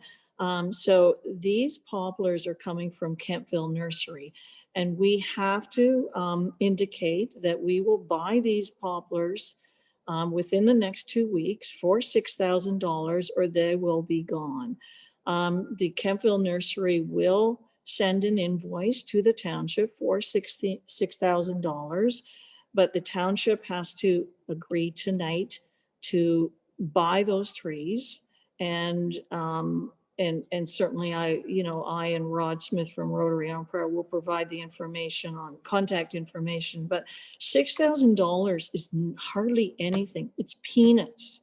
So these poplars are coming from Kentville Nursery. And we have to indicate that we will buy these poplars within the next 2 weeks for $6,000 or they will be gone. The Kentville Nursery will send an invoice to the township for $6,000, but the township has to agree tonight to buy those trees. And certainly I and Rod Smith from Rotary Armprior will provide the information on contact information, but $6,000 is hardly anything. It's peanuts.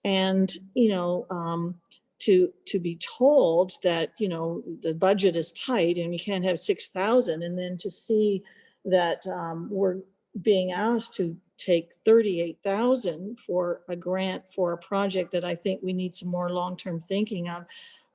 And, you know, to be told that, you know, the budget is tight and you can't have 6,000, and then to see that we're being asked to take 38,000 for a grant for a project that I think we need some more long-term thinking of.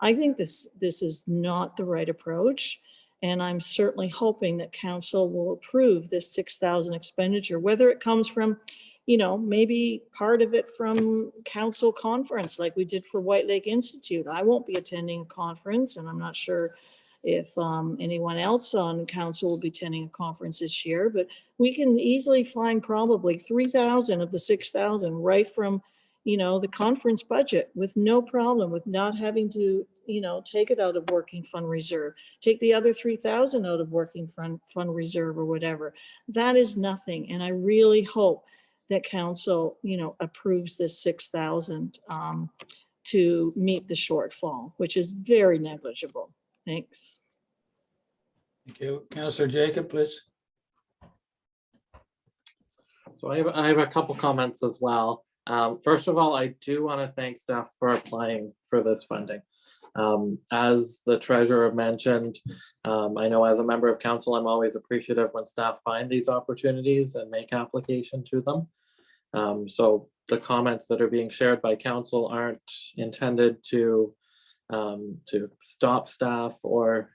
I think this is not the right approach. And I'm certainly hoping that council will approve this 6,000 expenditure, whether it comes from, you know, maybe part of it from council conference like we did for White Lake Institute. I won't be attending a conference and I'm not sure if anyone else on council will be attending a conference this year, but we can easily find probably 3,000 of the 6,000 right from, you know, the conference budget with no problem, with not having to, you know, take it out of working fund reserve, take the other 3,000 out of working fund reserve or whatever. That is nothing. And I really hope that council, you know, approves this 6,000 to meet the shortfall, which is very negligible. Thanks. Thank you. Councillor Jacob, please. So I have a couple comments as well. First of all, I do want to thank staff for applying for this funding. As the treasurer mentioned, I know as a member of council, I'm always appreciative when staff find these opportunities and make application to them. So the comments that are being shared by council aren't intended to stop staff or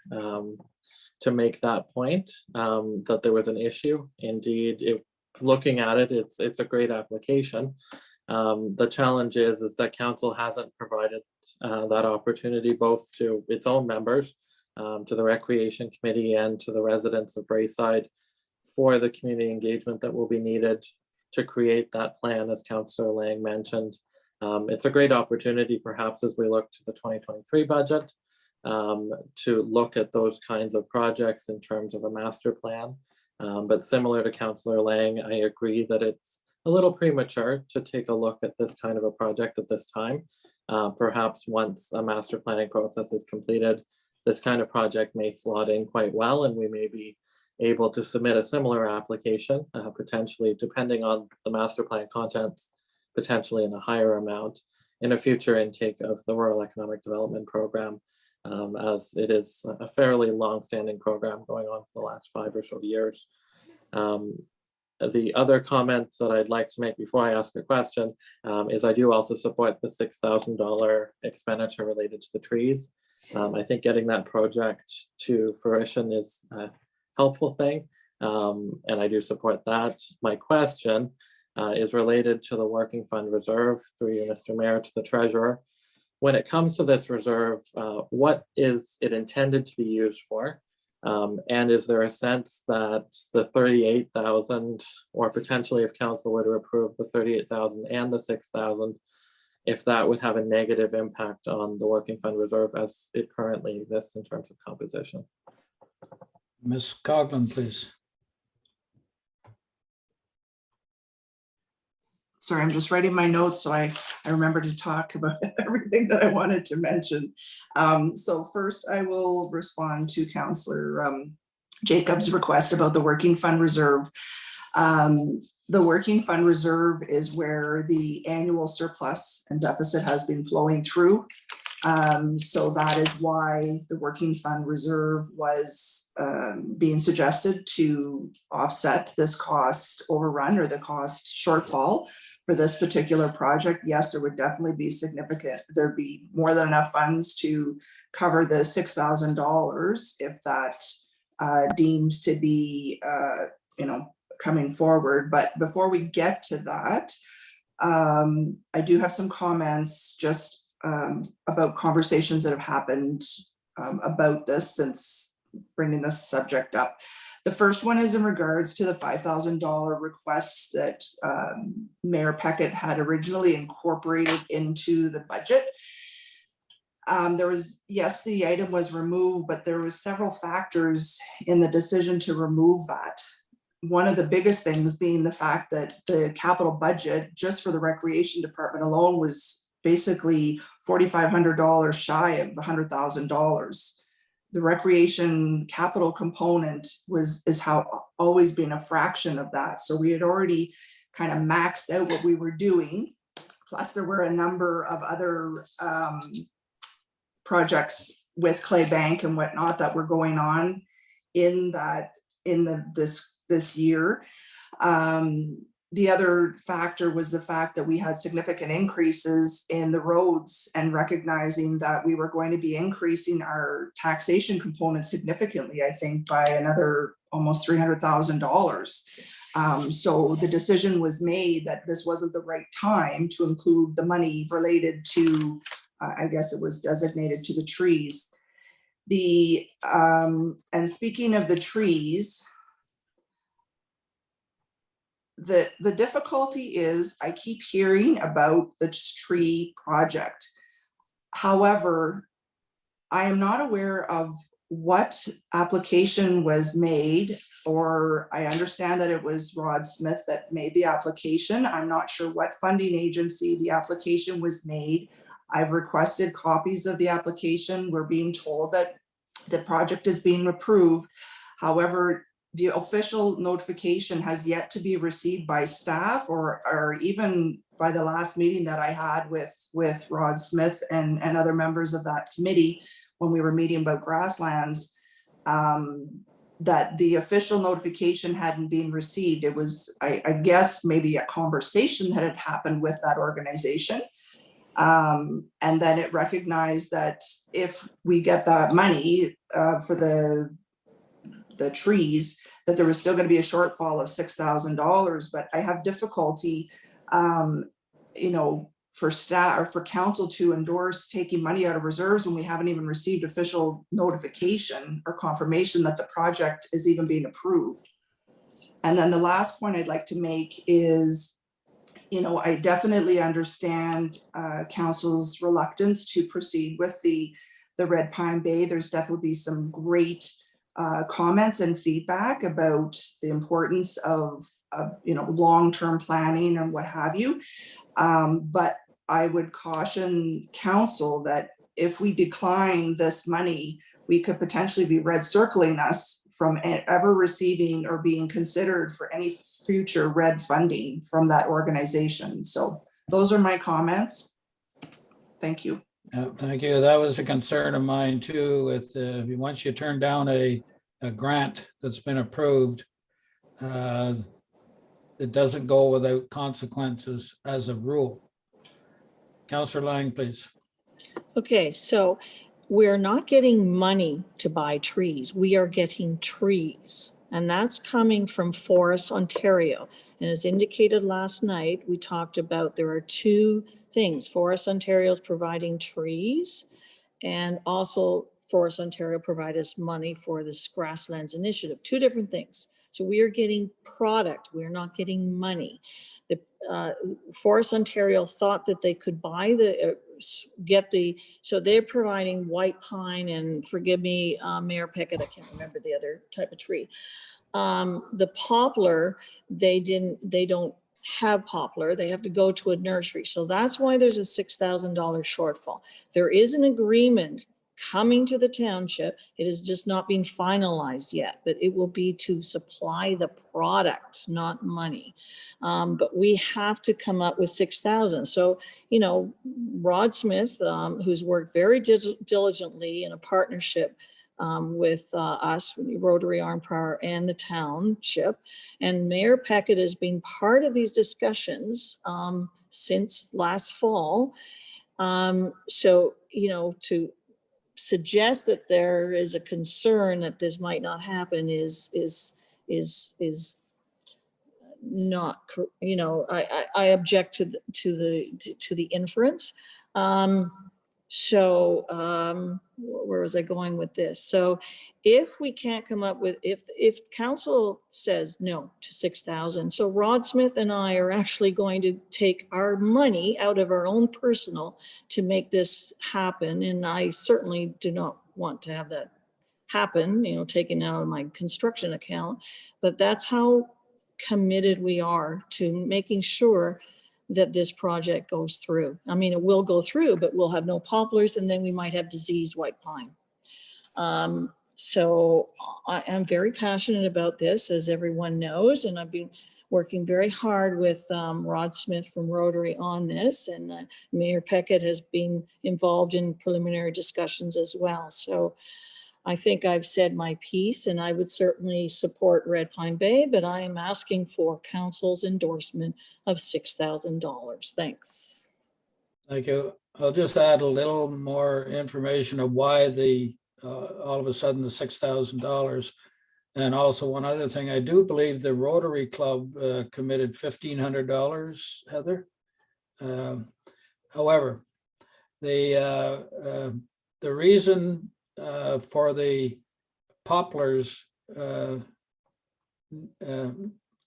to make that point that there was an issue. Indeed, looking at it, it's a great application. The challenge is that council hasn't provided that opportunity both to its own members, to the Recreation Committee and to the residents of Braeside for the community engagement that will be needed to create that plan, as Councillor Lang mentioned. It's a great opportunity, perhaps as we look to the 2023 budget, to look at those kinds of projects in terms of a master plan. But similar to Councillor Lang, I agree that it's a little premature to take a look at this kind of a project at this time. Perhaps once a master planning process is completed, this kind of project may slot in quite well, and we may be able to submit a similar application, potentially, depending on the master plan contents, potentially in a higher amount in a future intake of the Rural Economic Development Program, as it is a fairly long-standing program going on for the last 5 or so years. The other comment that I'd like to make before I ask a question is I do also support the $6,000 expenditure related to the trees. I think getting that project to fruition is a helpful thing, and I do support that. My question is related to the working fund reserve, through you, Mr. Mayor, to the treasurer. When it comes to this reserve, what is it intended to be used for? And is there a sense that the 38,000, or potentially if council were to approve the 38,000 and the 6,000, if that would have a negative impact on the working fund reserve as it currently exists in terms of composition? Ms. Coughlin, please. Sorry, I'm just writing my notes so I remember to talk about everything that I wanted to mention. So first I will respond to Councillor Jacob's request about the working fund reserve. The working fund reserve is where the annual surplus and deficit has been flowing through. So that is why the working fund reserve was being suggested to offset this cost overrun or the cost shortfall for this particular project. Yes, there would definitely be significant, there'd be more than enough funds to cover the $6,000 if that deems to be, coming forward. But before we get to that, I do have some comments just about conversations that have happened about this since bringing this subject up. The first one is in regards to the $5,000 request that Mayor Peckett had originally incorporated into the budget. There was, yes, the item was removed, but there was several factors in the decision to remove that. One of the biggest things being the fact that the capital budget just for the recreation department alone was basically $4,500 shy of $100,000. The recreation capital component is how always been a fraction of that. So we had already kind of maxed out what we were doing. Plus there were a number of other projects with Clay Bank and whatnot that were going on in this year. The other factor was the fact that we had significant increases in the roads, and recognizing that we were going to be increasing our taxation component significantly, I think by another almost $300,000. So the decision was made that this wasn't the right time to include the money related to, I guess it was designated to the trees. And speaking of the trees, the difficulty is I keep hearing about the tree project. However, I am not aware of what application was made, or I understand that it was Rod Smith that made the application. I'm not sure what funding agency the application was made. I've requested copies of the application. We're being told that the project is being approved. However, the official notification has yet to be received by staff or even by the last meeting that I had with Rod Smith and other members of that committee when we were meeting about grasslands, that the official notification hadn't been received. It was, I guess, maybe a conversation that had happened with that organization. And then it recognized that if we get that money for the trees, that there was still going to be a shortfall of $6,000. But I have difficulty, for staff or for council to endorse taking money out of reserves when we haven't even received official notification or confirmation that the project is even being approved. And then the last point I'd like to make is, I definitely understand council's reluctance to proceed with the Red Pine Bay. There's definitely some great comments and feedback about the importance of long-term planning and what have you. But I would caution council that if we decline this money, we could potentially be red circling us from ever receiving or being considered for any future red funding from that organization. So those are my comments. Thank you. Thank you. That was a concern of mine too, with once you turn down a grant that's been approved, it doesn't go without consequences as a rule. Councillor Lang, please. Okay, so we're not getting money to buy trees. We are getting trees. And that's coming from Forests Ontario. And as indicated last night, we talked about there are two things. Forests Ontario is providing trees, and also Forests Ontario provide us money for this grasslands initiative. Two different things. So we are getting product. We're not getting money. The Forests Ontario thought that they could buy so they're providing white pine and, forgive me, Mayor Pickett, I can't remember the other type of tree. The poplar, they don't have poplar. They have to go to a nursery. So that's why there's a $6,000 shortfall. There is an agreement coming to the township. It is just not being finalized yet, but it will be to supply the product, not money. But we have to come up with 6,000. So, Rod Smith, who's worked very diligently in a partnership with us, Rotary Arnprior and the township, and Mayor Pickett has been part of these discussions since last fall. So, to suggest that there is a concern that this might not happen is not, I object to the inference. Where was I going with this? So if we can't come up with, if council says no to 6,000, so Rod Smith and I are actually going to take our money out of our own personal to make this happen. And I certainly do not want to have that happen, taken out of my construction account, but that's how committed we are to making sure that this project goes through. I mean, it will go through, but we'll have no poplars, and then we might have diseased white pine. So I am very passionate about this, as everyone knows, and I've been working very hard with Rod Smith from Rotary on this, and Mayor Pickett has been involved in preliminary discussions as well. So I think I've said my piece, and I would certainly support Red Pine Bay, but I am asking for council's endorsement of $6,000. Thanks. Thank you. I'll just add a little more information of why all of a sudden the $6,000. And also one other thing, I do believe the Rotary Club committed $1,500, Heather. However, the reason for the poplars. And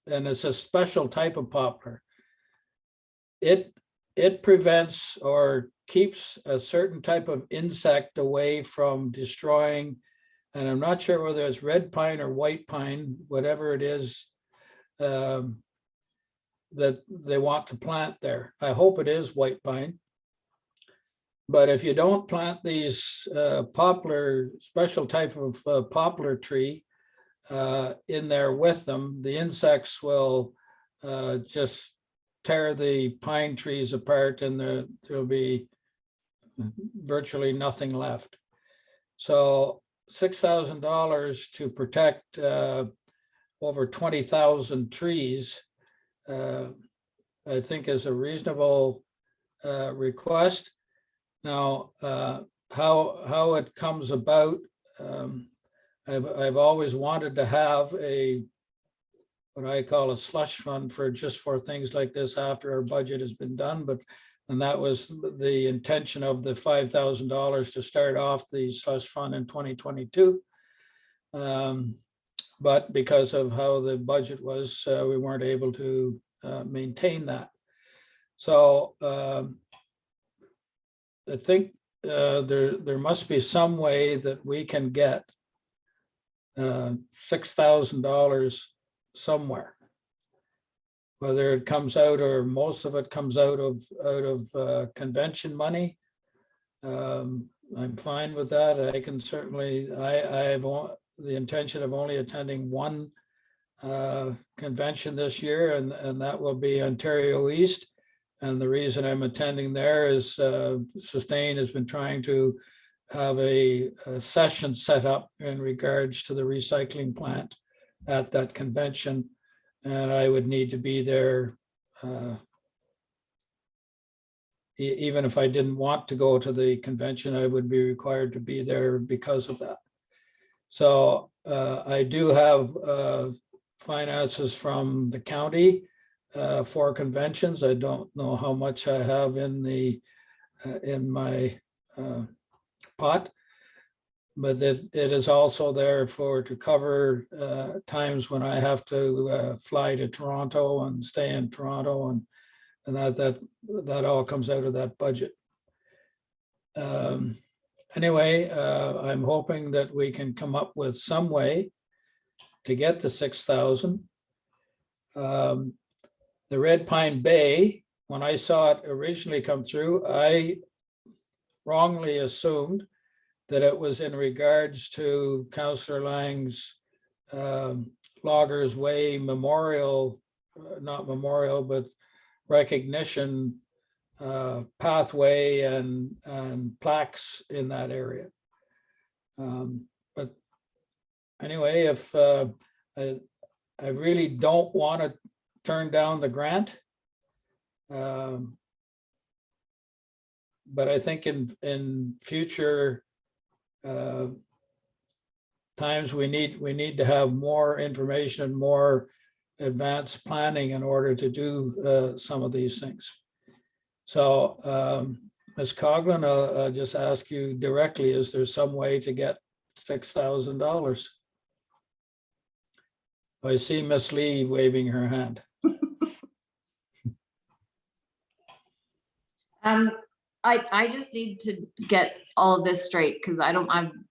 it's a special type of poplar. It prevents or keeps a certain type of insect away from destroying, and I'm not sure whether it's red pine or white pine, whatever it is, that they want to plant there. I hope it is white pine. But if you don't plant these poplar, special type of poplar tree in there with them, the insects will just tear the pine trees apart, and there'll be virtually nothing left. So $6,000 to protect over 20,000 trees, I think is a reasonable request. Now, how it comes about, I've always wanted to have what I call a slush fund for things like this after our budget has been done, and that was the intention of the $5,000 to start off the slush fund in 2022. But because of how the budget was, we weren't able to maintain that. So I think there must be some way that we can get $6,000 somewhere, whether it comes out or most of it comes out of convention money. I'm fine with that. I can certainly, I have the intention of only attending one convention this year, and that will be Ontario East. And the reason I'm attending there is Sustain has been trying to have a session set up in regards to the recycling plant at that convention. And I would need to be there even if I didn't want to go to the convention, I would be required to be there because of that. So I do have finances from the county for conventions. I don't know how much I have in my pot, but it is also there to cover times when I have to fly to Toronto and stay in Toronto, and that all comes out of that budget. Anyway, I'm hoping that we can come up with some way to get the 6,000. The Red Pine Bay, when I saw it originally come through, I wrongly assumed that it was in regards to Councillor Lang's Loggers Way memorial, not memorial, but recognition pathway and plaques in that area. But anyway, if I really don't want to turn down the grant, but I think in future times we need to have more information and more advanced planning in order to do some of these things. So Ms. Coughlin, I'll just ask you directly, is there some way to get $6,000? I see Ms. Lee waving her hand. I just need to get all of this straight because I'm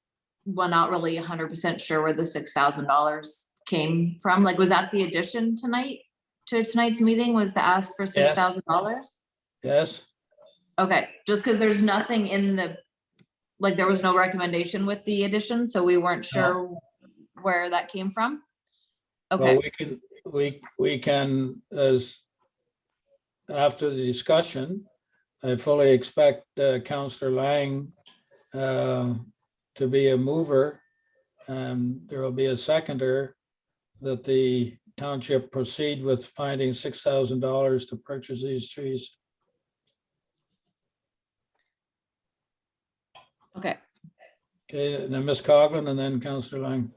not really 100% sure where the $6,000 came from. Like, was that the addition to tonight's meeting? Was the ask for $6,000? Yes. Okay, just because there's nothing in there was no recommendation with the addition, so we weren't sure where that came from. Okay. Well, we can, as after the discussion, I fully expect Councillor Lang to be a mover, and there will be a seconder that the township proceed with finding $6,000 to purchase these trees. Okay. Okay, and then Ms. Coughlin and then Councillor Lang.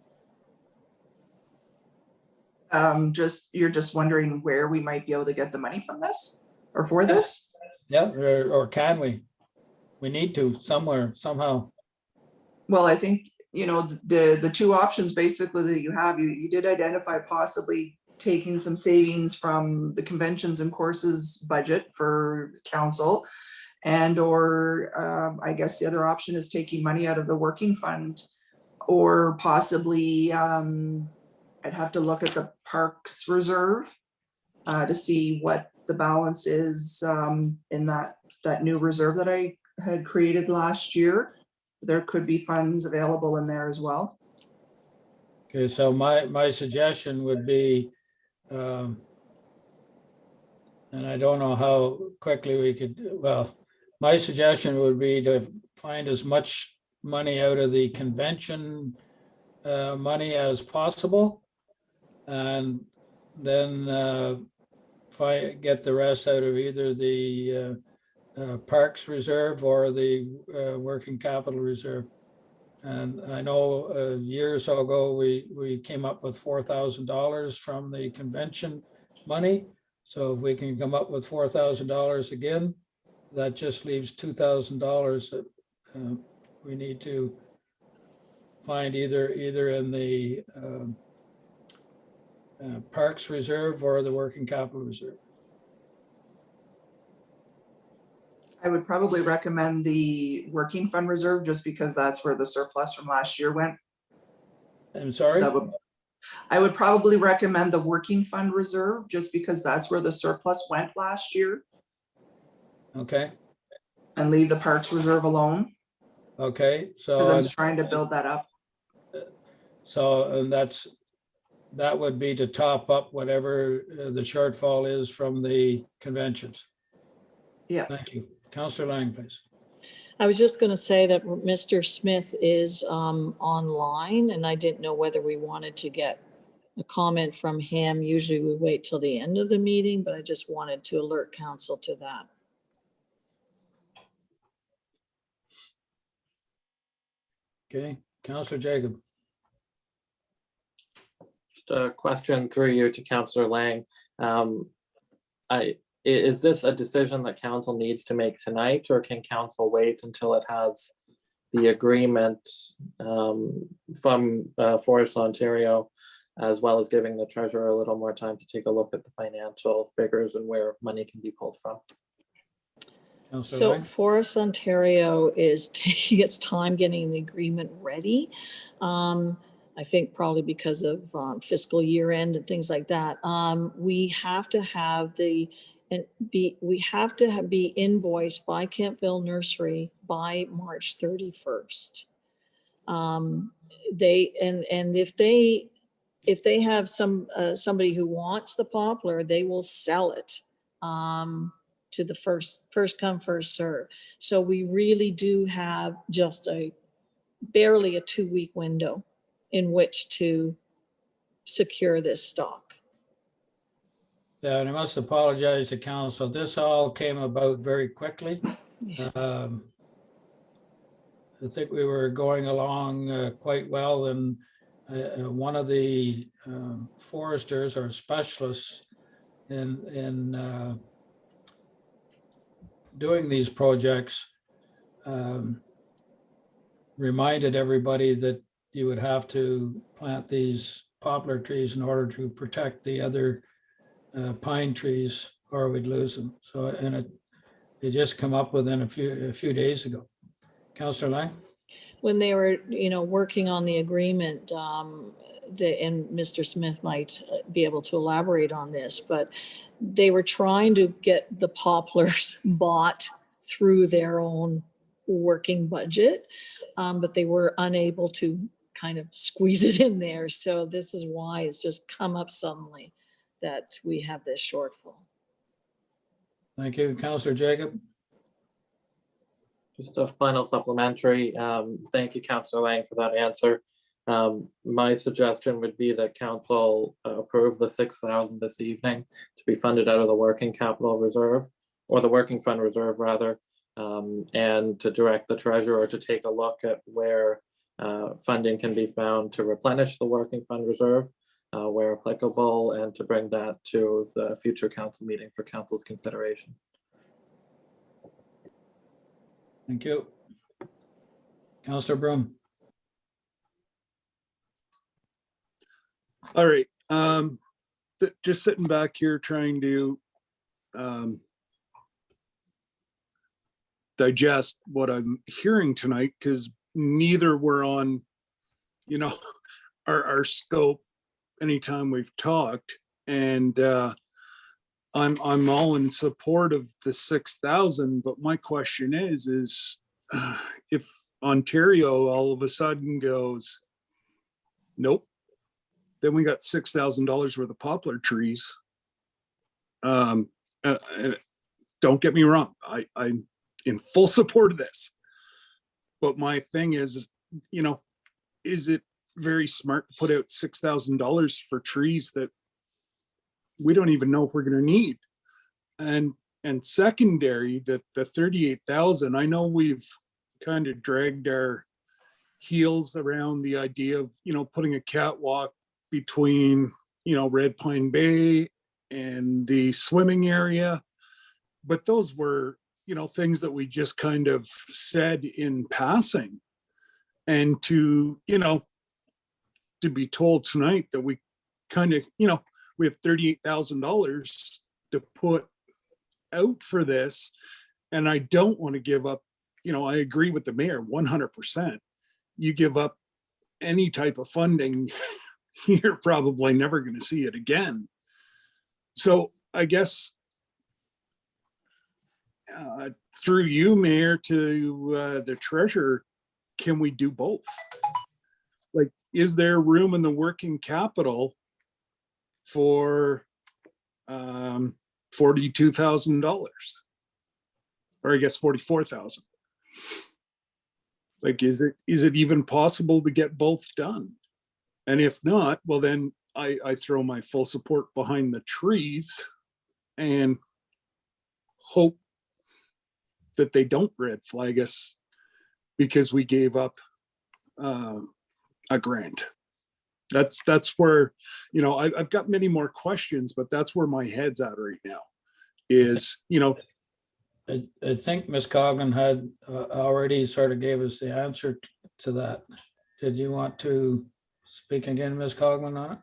You're just wondering where we might be able to get the money from this or for this? Yeah, or can we? We need to somewhere, somehow. Well, I think, you know, the two options basically that you have, you did identify possibly taking some savings from the conventions and courses budget for council. And or I guess the other option is taking money out of the working fund, or possibly I'd have to look at the parks reserve to see what the balance is in that new reserve that I had created last year. There could be funds available in there as well. Okay, so my suggestion would be, and I don't know how quickly we could, well, my suggestion would be to find as much money out of the convention money as possible. And then get the rest out of either the Parks Reserve or the Working Capital Reserve. And I know a year or so ago, we came up with $4,000 from the convention money. So if we can come up with $4,000 again, that just leaves $2,000 that we need to find either in the Parks Reserve or the Working Capital Reserve. I would probably recommend the working fund reserve just because that's where the surplus from last year went. I'm sorry? I would probably recommend the working fund reserve just because that's where the surplus went last year, Okay, and leave the parks reserve alone okay, because so, I'm trying to build that up. and that would be to top up whatever the shortfall is from the conventions. Yeah. Thank you. Councillor Lang, please. I was just going to say that Mr. Smith is online, and I didn't know whether we wanted to get a comment from him. Usually we wait till the end of the meeting, but I just wanted to alert council to that. Okay, Councillor Jacob. Just a question through you to Councillor Lang. Is this a decision that council needs to make tonight, or can council wait until it has the agreement from Forest Ontario, as well as giving the treasurer a little more time to take a look at the financial figures and where money can be pulled from? Councillor So Lang? Forest Ontario is taking its time getting the agreement ready. I think probably because of fiscal year end and things like that. We have to have we have to be invoiced by Kentville Nursery by March 31st. If they have somebody who wants the poplar, they will sell it to the first come, first serve. So we really do have just barely a 2-week window in which to secure this stock. Yeah, and I must apologize to council. This all came about very quickly. I think we were going along quite well, and one of the foresters or specialists in doing these projects reminded everybody that you would have to plant these poplar trees in order to protect the other pine trees, or we'd lose them. So, and it just come up within a few days ago. Councillor Lang? When they were, working on the agreement, and Mr. Smith might be able to elaborate on this, but they were trying to get the poplars bought through their own working budget, but they were unable to kind of squeeze it in there. So this is why it's just come up suddenly that we have this shortfall. Thank you. Councillor Jacob? Just a final supplementary. Thank you, Councillor Lang, for that answer. My suggestion would be that council approve the $6,000 this evening to be funded out of the working capital reserve, or the working fund reserve rather, and to direct the treasurer to take a look at where funding can be found to replenish the working fund reserve where applicable, and to bring that to the future council meeting for council's consideration. Thank you. Councillor Broom? All right, just sitting back here trying to digest what I'm hearing tonight, because neither were on, you know, our scope anytime we've talked. And I'm all in support of the 6,000, but my question is if Ontario all of a sudden goes, nope, then we got $6,000 worth of poplar trees. Don't get me wrong, I'm in full support of this. But my thing is, you know, is it very smart to put out $6,000 for trees that we don't even know if we're going to need? And secondary, the 38,000, I know we've kind of dragged our heels around the idea of, you know, putting a catwalk between, you know, Red Pine Bay and the swimming area. But those were, you know, things that we just kind of said in passing. And to, you know, to be told tonight that we kind of, you know, we have $38,000 to put out for this. And I don't want to give up, you know, I agree with the mayor 100%. You give up any type of funding, you're probably never going to see it again. So I guess through you, Mayor, to the treasurer, can we do both? Like, is there room in the working capital for $42,000? Or I guess 44,000. Like, is it even possible to get both done? And if not, well, then I throw my full support behind the trees and hope that they don't red flag us because we gave up a grant. That's where, you know, I've got many more questions, but that's where my head's at right now is, you know. I think Ms. Coggan had already sort of gave us the answer to that. Did you want to speak again, Ms. Cogman, on it?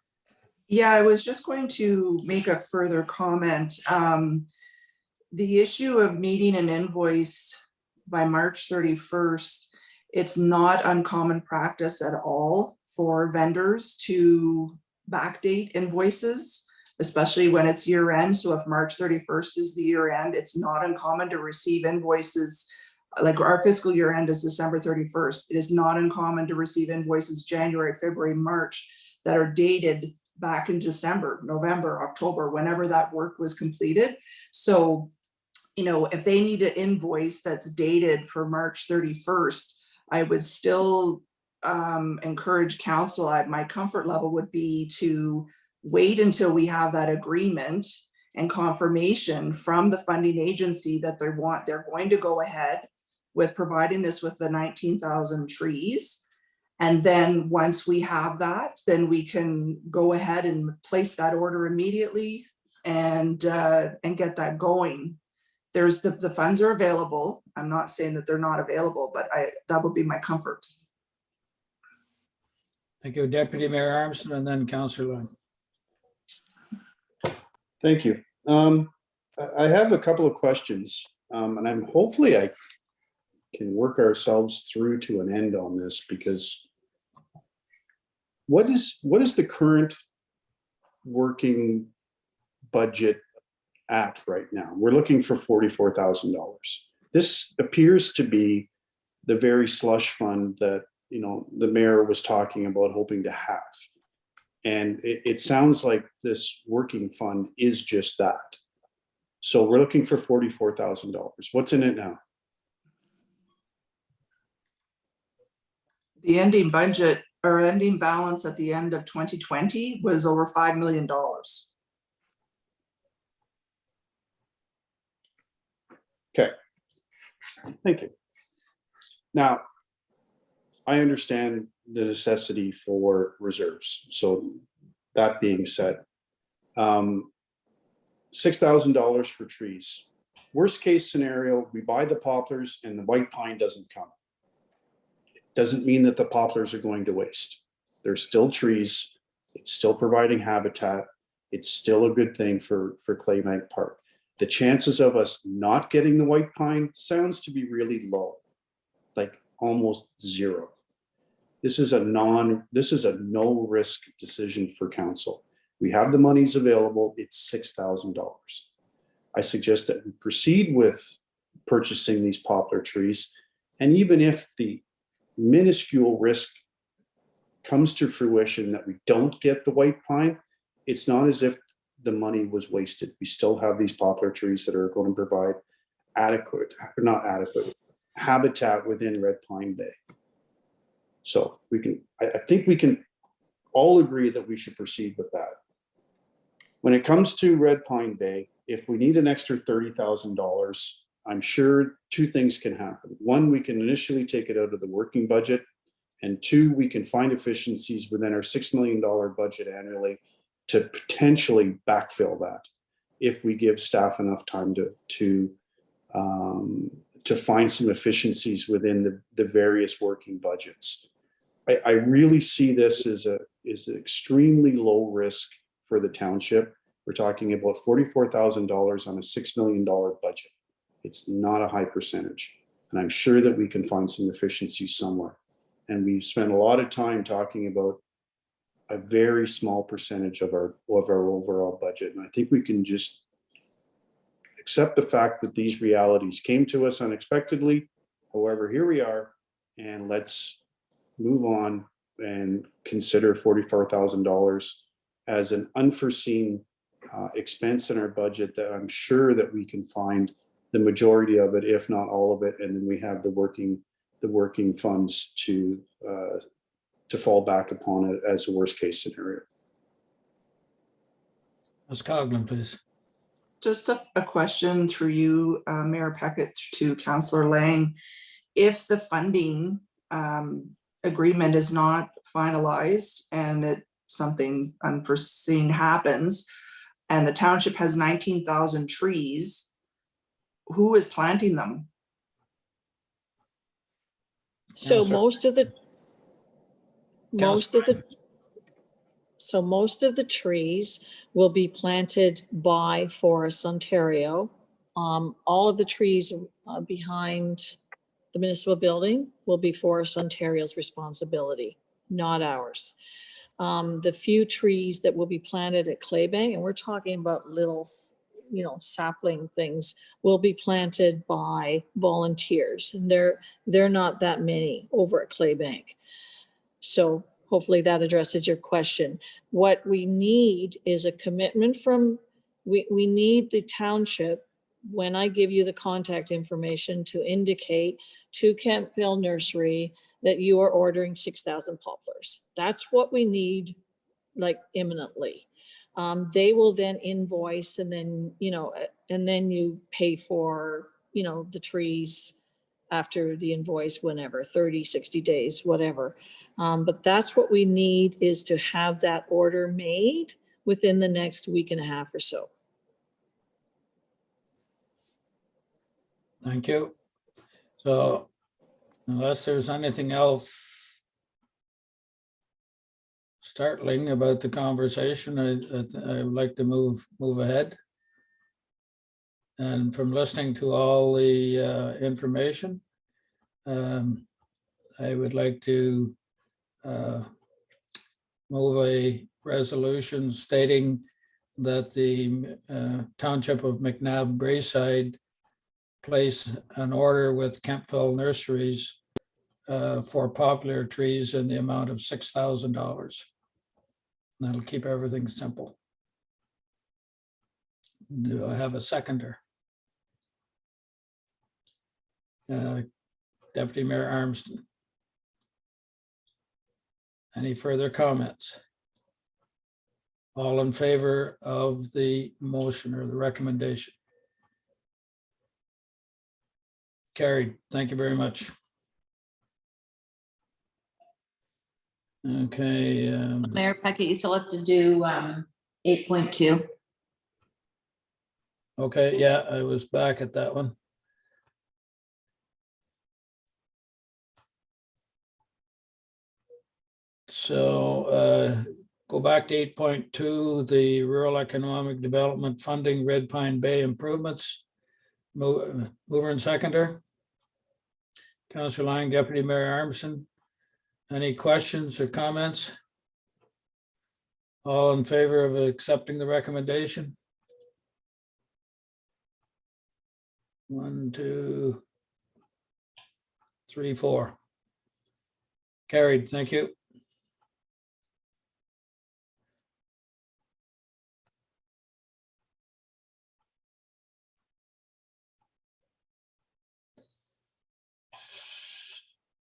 Yeah, I was just going to make a further comment. The issue of meeting an invoice by March 31st, it's not uncommon practice at all for vendors to backdate invoices, especially when it's year end. So if March 31st is the year end, it's not uncommon to receive invoices. Like our fiscal year end is December 31st. It is not uncommon to receive invoices January, February, March that are dated back in December, November, October, whenever that work was completed. So, you know, if they need an invoice that's dated for March 31st, I would still encourage council. My comfort level would be to wait until we have that agreement and confirmation from the funding agency that they're going to go ahead with providing this with the 19,000 trees. And then once we have that, then we can go ahead and place that order immediately and get that going. There's the funds are available. I'm not saying that they're not available, but that would be my comfort. Thank you, Deputy Mayor Armstrong, and then Councillor Lund. Thank you. I have a couple of questions, and I'm hopefully I can work ourselves through to an end on this, because what is the current working budget at right now? We're looking for $44,000. This appears to be the very slush fund that, you know, the mayor was talking about hoping to have. And it sounds like this working fund is just that. So we're looking for $44,000. What's in it now? The ending budget or ending balance at the end of 2020 was over $5 million. Okay, thank you. Now, I understand the necessity for reserves. So that being said, $6,000 for trees. Worst case scenario, we buy the poplars and the white pine doesn't come. It doesn't mean that the poplars are going to waste. They're still trees. It's still providing habitat. It's still a good thing for Claybank Park. The chances of us not getting the white pine sounds to be really low, like almost zero. This is a no risk decision for council. We have the monies available. It's $6,000. I suggest that we proceed with purchasing these poplar trees. And even if the minuscule risk comes to fruition that we don't get the white pine, it's not as if the money was wasted. We still have these poplar trees that are going to provide habitat within Red Pine Bay. So I think we can all agree that we should proceed with that. When it comes to Red Pine Bay, if we need an extra $30,000, I'm sure two things can happen. One, we can initially take it out of the working budget. And two, we can find efficiencies within our $6 million budget annually to potentially backfill that if we give staff enough time to find some efficiencies within the various working budgets. I really see this as an extremely low risk for the township. We're talking about $44,000 on a $6 million budget. It's not a high percentage. And I'm sure that we can find some efficiency somewhere. And we've spent a lot of time talking about a very small percentage of our overall budget. And I think we can just accept the fact that these realities came to us unexpectedly. However, here we are, and let's move on and consider $44,000 as an unforeseen expense in our budget that I'm sure that we can find the majority of it, if not all of it, and then we have the working funds to fall back upon it as a worst case scenario. Ms. Coughlin, please. Just a question through you, Mayor Peckett, to Councillor Lang. If the funding agreement is not finalized and something unforeseen happens and the township has 19,000 trees, who is planting them? So Councillor- most of the trees will be planted by Forests Ontario. All of the trees behind the municipal building will be Forests Ontario's responsibility, not ours. The few trees that will be planted at Claybank, and we're talking about little, sapling things, will be planted by volunteers. And they're not that many over at Claybank. So hopefully that addresses your question. What we need is a commitment from, we need the township, when I give you the contact information, to indicate to Campville Nursery that you are ordering 6,000 poplars. That's what we need, like, imminently. They will then invoice, and then, and then you pay for, the trees after the invoice, whenever, 30, 60 days, whatever. But that's what we need, is to have that order made within the next week and a half or so. Thank you. So unless there's anything else startling about the conversation, I would like to move ahead. And from listening to all the information, I would like to move a resolution stating that the Township of McNabb Braeside place an order with Campville Nurseries for poplar trees in the amount of $6,000. That'll keep everything simple. Do I have a seconder? Deputy Mayor Armstrong. Any further comments? All in favor of the motion or the recommendation? Carried. Thank you very much. Okay. Mayor Peckett, you still have to do 8.2. Okay, yeah, I was back at that one. So go back to 8.2, the rural economic development funding, Red Pine Bay improvements. Mover and seconder. Councillor Lang, Deputy Mayor Armstrong. Any questions or comments? All in favor of accepting the recommendation? 1, 2, 3, 4. Carried, thank you.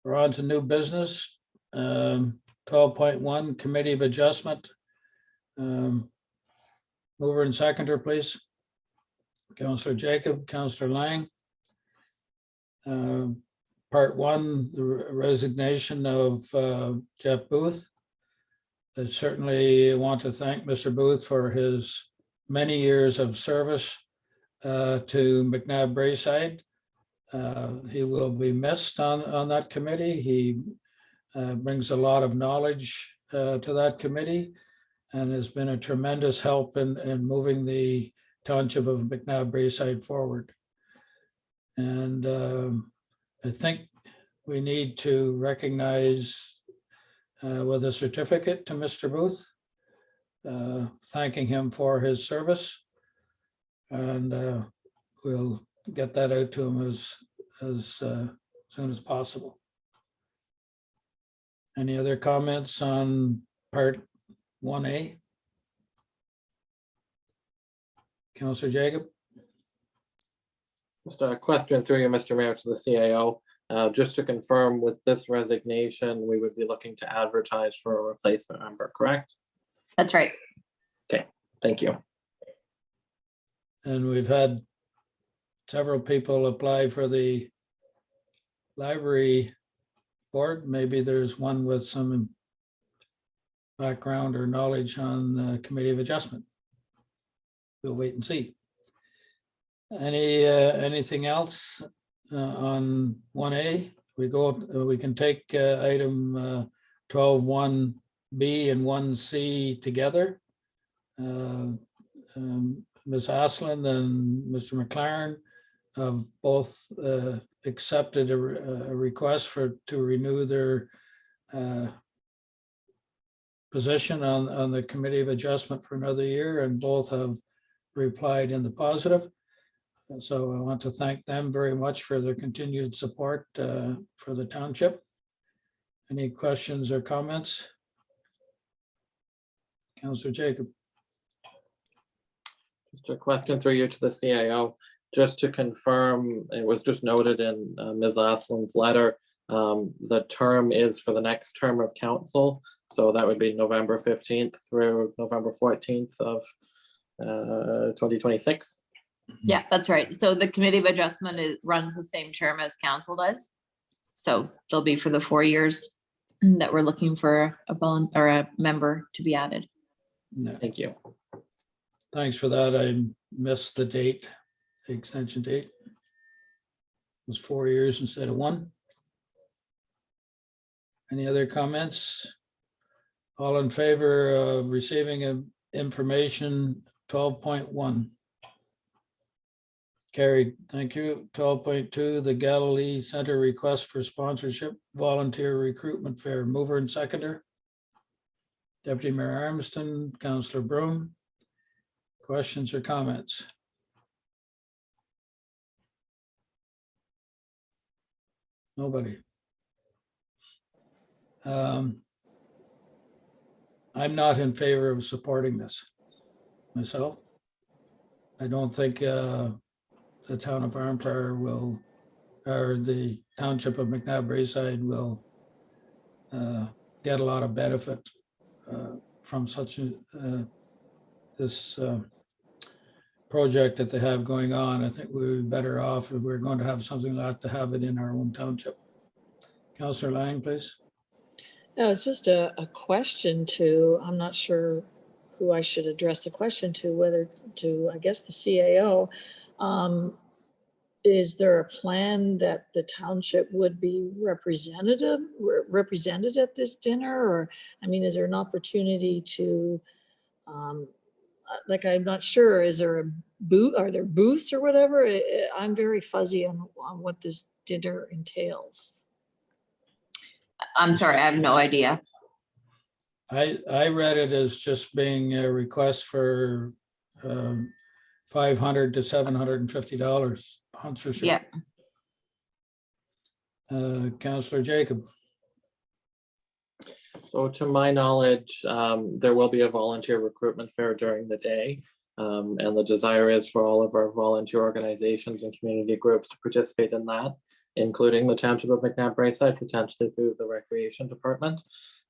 We're on to new business. 12.1, Committee of Adjustment. Mover and seconder, please. Councillor Jacob, Councillor Lang. Part 1, the resignation of Jeff Booth. I certainly want to thank Mr. Booth for his many years of service to McNabb Braeside. He will be missed on that committee. He brings a lot of knowledge to that committee and has been a tremendous help in moving the township of McNabb Braeside forward. And I think we need to recognize with a certificate to Mr. Booth, thanking him for his service. And we'll get that out to him as soon as possible. Any other comments on part 1A? Councillor Jacob? Just a question through you, Mr. Mayor, to the CAO. Just to confirm, with this resignation, we would be looking to advertise for a replacement member, correct? That's right. Thank you. And we've had several people apply for the library board. Maybe there's one with some background or knowledge on the Committee of Adjustment. We'll wait and see. Anything else on 1A? We can take item 12.1B and 1C together. Ms. Aslin and Mr. McLaren have both accepted a request to renew their position on the Committee of Adjustment for another year, and both have replied in the positive. And so I want to thank them very much for their continued support for the township. Any questions or comments? Councillor Jacob. Just a question through you to the CAO. Just to confirm, it was just noted in Ms. Aslin's letter, the term is for the next term of council. So that would be November 15th through November 14th of 2026. Yeah, that's right. So the Committee of Adjustment runs the same term as council does. So they'll be for the 4 years that we're looking for a member to be added. No, Thank you. thanks for that. I missed the date, the extension date. It was 4 years instead of 1. Any other comments? All in favor of receiving information 12.1? Carried, thank you. 12.2, the Galilee Center request for sponsorship volunteer recruitment fair. Mover and seconder. Deputy Mayor Armstrong, Councillor Broom. Questions or comments? Nobody. I'm not in favor of supporting this myself. I don't think the town of Arnprior will, or the township of McNabb Braeside will get a lot of benefit from such this project that they have going on. I think we're better off if we're going to have something like to have it in our own township. Councillor Lang, please. No, it's just a question to, I'm not sure who I should address the question to, whether to, I guess, the CAO. is there a plan that the township would be represented at this dinner? Or, I mean, is there an opportunity to, like, I'm not sure, is there a booth, are there booths or whatever? I'm very fuzzy on what this dinner entails. I'm sorry, I have no idea. I read it as just being a request for $500 to $750 sponsorship. Yeah. Counselor Jacob. So to my knowledge, there will be a volunteer recruitment fair during the day. And the desire is for all of our volunteer organizations and community groups to participate in that, including the Township of McNabb Braeside, potentially through the Recreation Department.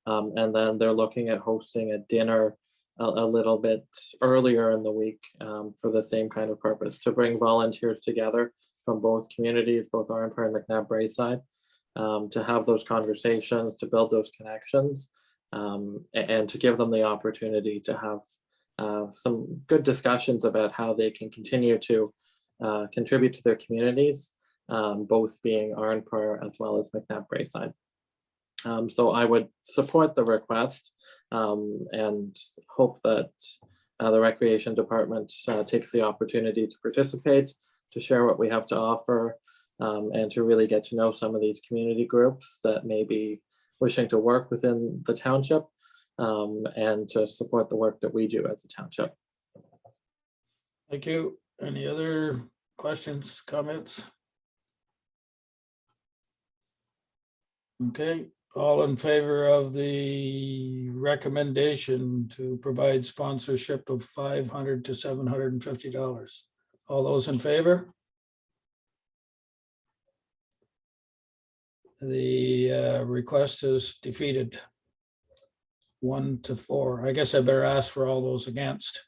And then they're looking at hosting a dinner a little bit earlier in the week for the same kind of purpose, to bring volunteers together from both communities, both Arnprior and McNabb Braeside, to have those conversations, to build those connections, and to give them the opportunity to have some good discussions about how they can continue to contribute to their communities, both being Arnprior as well as McNabb Braeside. So I would support the request and hope that the Recreation Department takes the opportunity to participate, to share what we have to offer, and to really get to know some of these community groups that may be wishing to work within the township, and to support the work that we do as a township. Thank you. Any other questions, comments? Okay, all in favor of the recommendation to provide sponsorship of $500 to $750? All those in favor? The request is defeated. 1 to 4. I guess I better ask for all those against.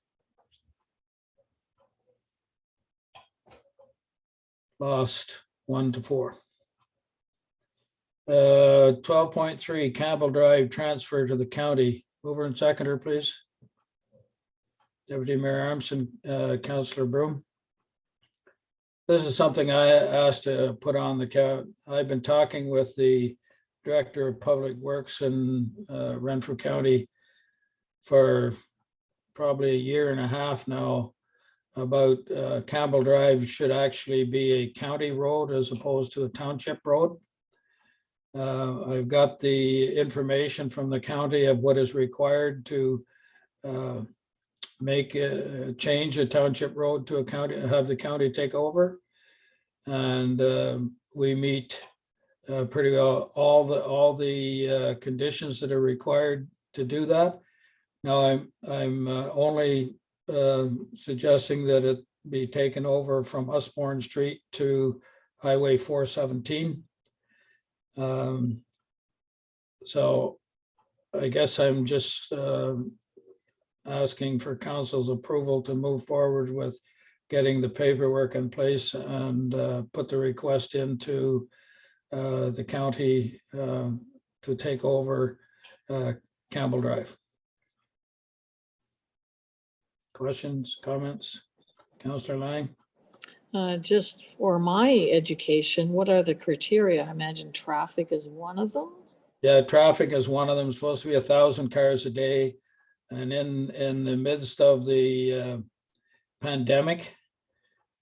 Lost 1 to 4. 12.3 Campbell Drive transfer to the county. Mover and seconder, please. Deputy Mayor Armson, Councillor Broom. This is something I asked to put on the count. I've been talking with the Director of Public Works in Renfrew County for probably a year and a half now about Campbell Drive should actually be a county road as opposed to a township road. I've got the information from the county of what is required to change a township road to a county, have the county take over. And we meet pretty well all the conditions that are required to do that. Now I'm only suggesting that it be taken over from Usborne Street to Highway 417. So I guess I'm just asking for council's approval to move forward with getting the paperwork in place and put the request into the county to take over Campbell Drive. Questions, comments? Councillor Lang? Just for my education, what are the criteria? I imagine traffic is one of them. Yeah, traffic is one of them. It's supposed to be 1,000 cars a day. And in the midst of the pandemic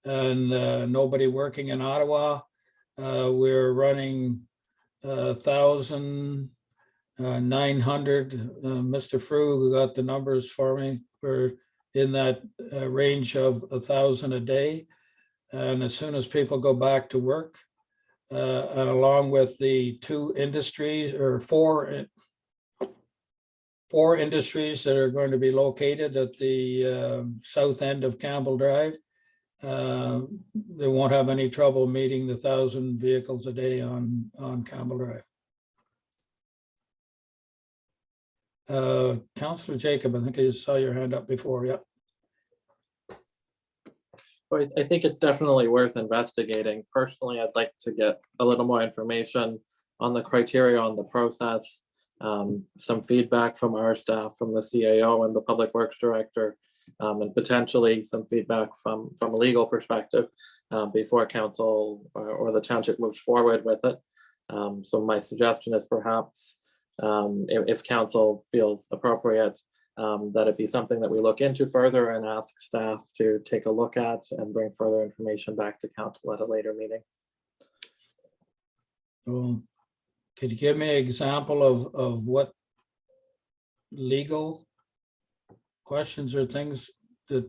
and nobody working in Ottawa, we're running 1,900. Mr. Frew, who got the numbers for me, we're in that range of 1,000 a day. And as soon as people go back to work, and along with the four industries that are going to be located at the south end of Campbell Drive, they won't have any trouble meeting the 1,000 vehicles a day on Campbell Drive. Councillor Jacob, I think I saw your hand up before. Yep. Well, I think it's definitely worth investigating. Personally, I'd like to get a little more information on the criteria, on the process, some feedback from our staff, from the CAO and the Public Works Director, and potentially some feedback from a legal perspective before council or the township moves forward with it. So my suggestion is perhaps if council feels appropriate, that it be something that we look into further and ask staff to take a look at and bring further information back to council at a later meeting. Could you give me an example of what legal questions or things that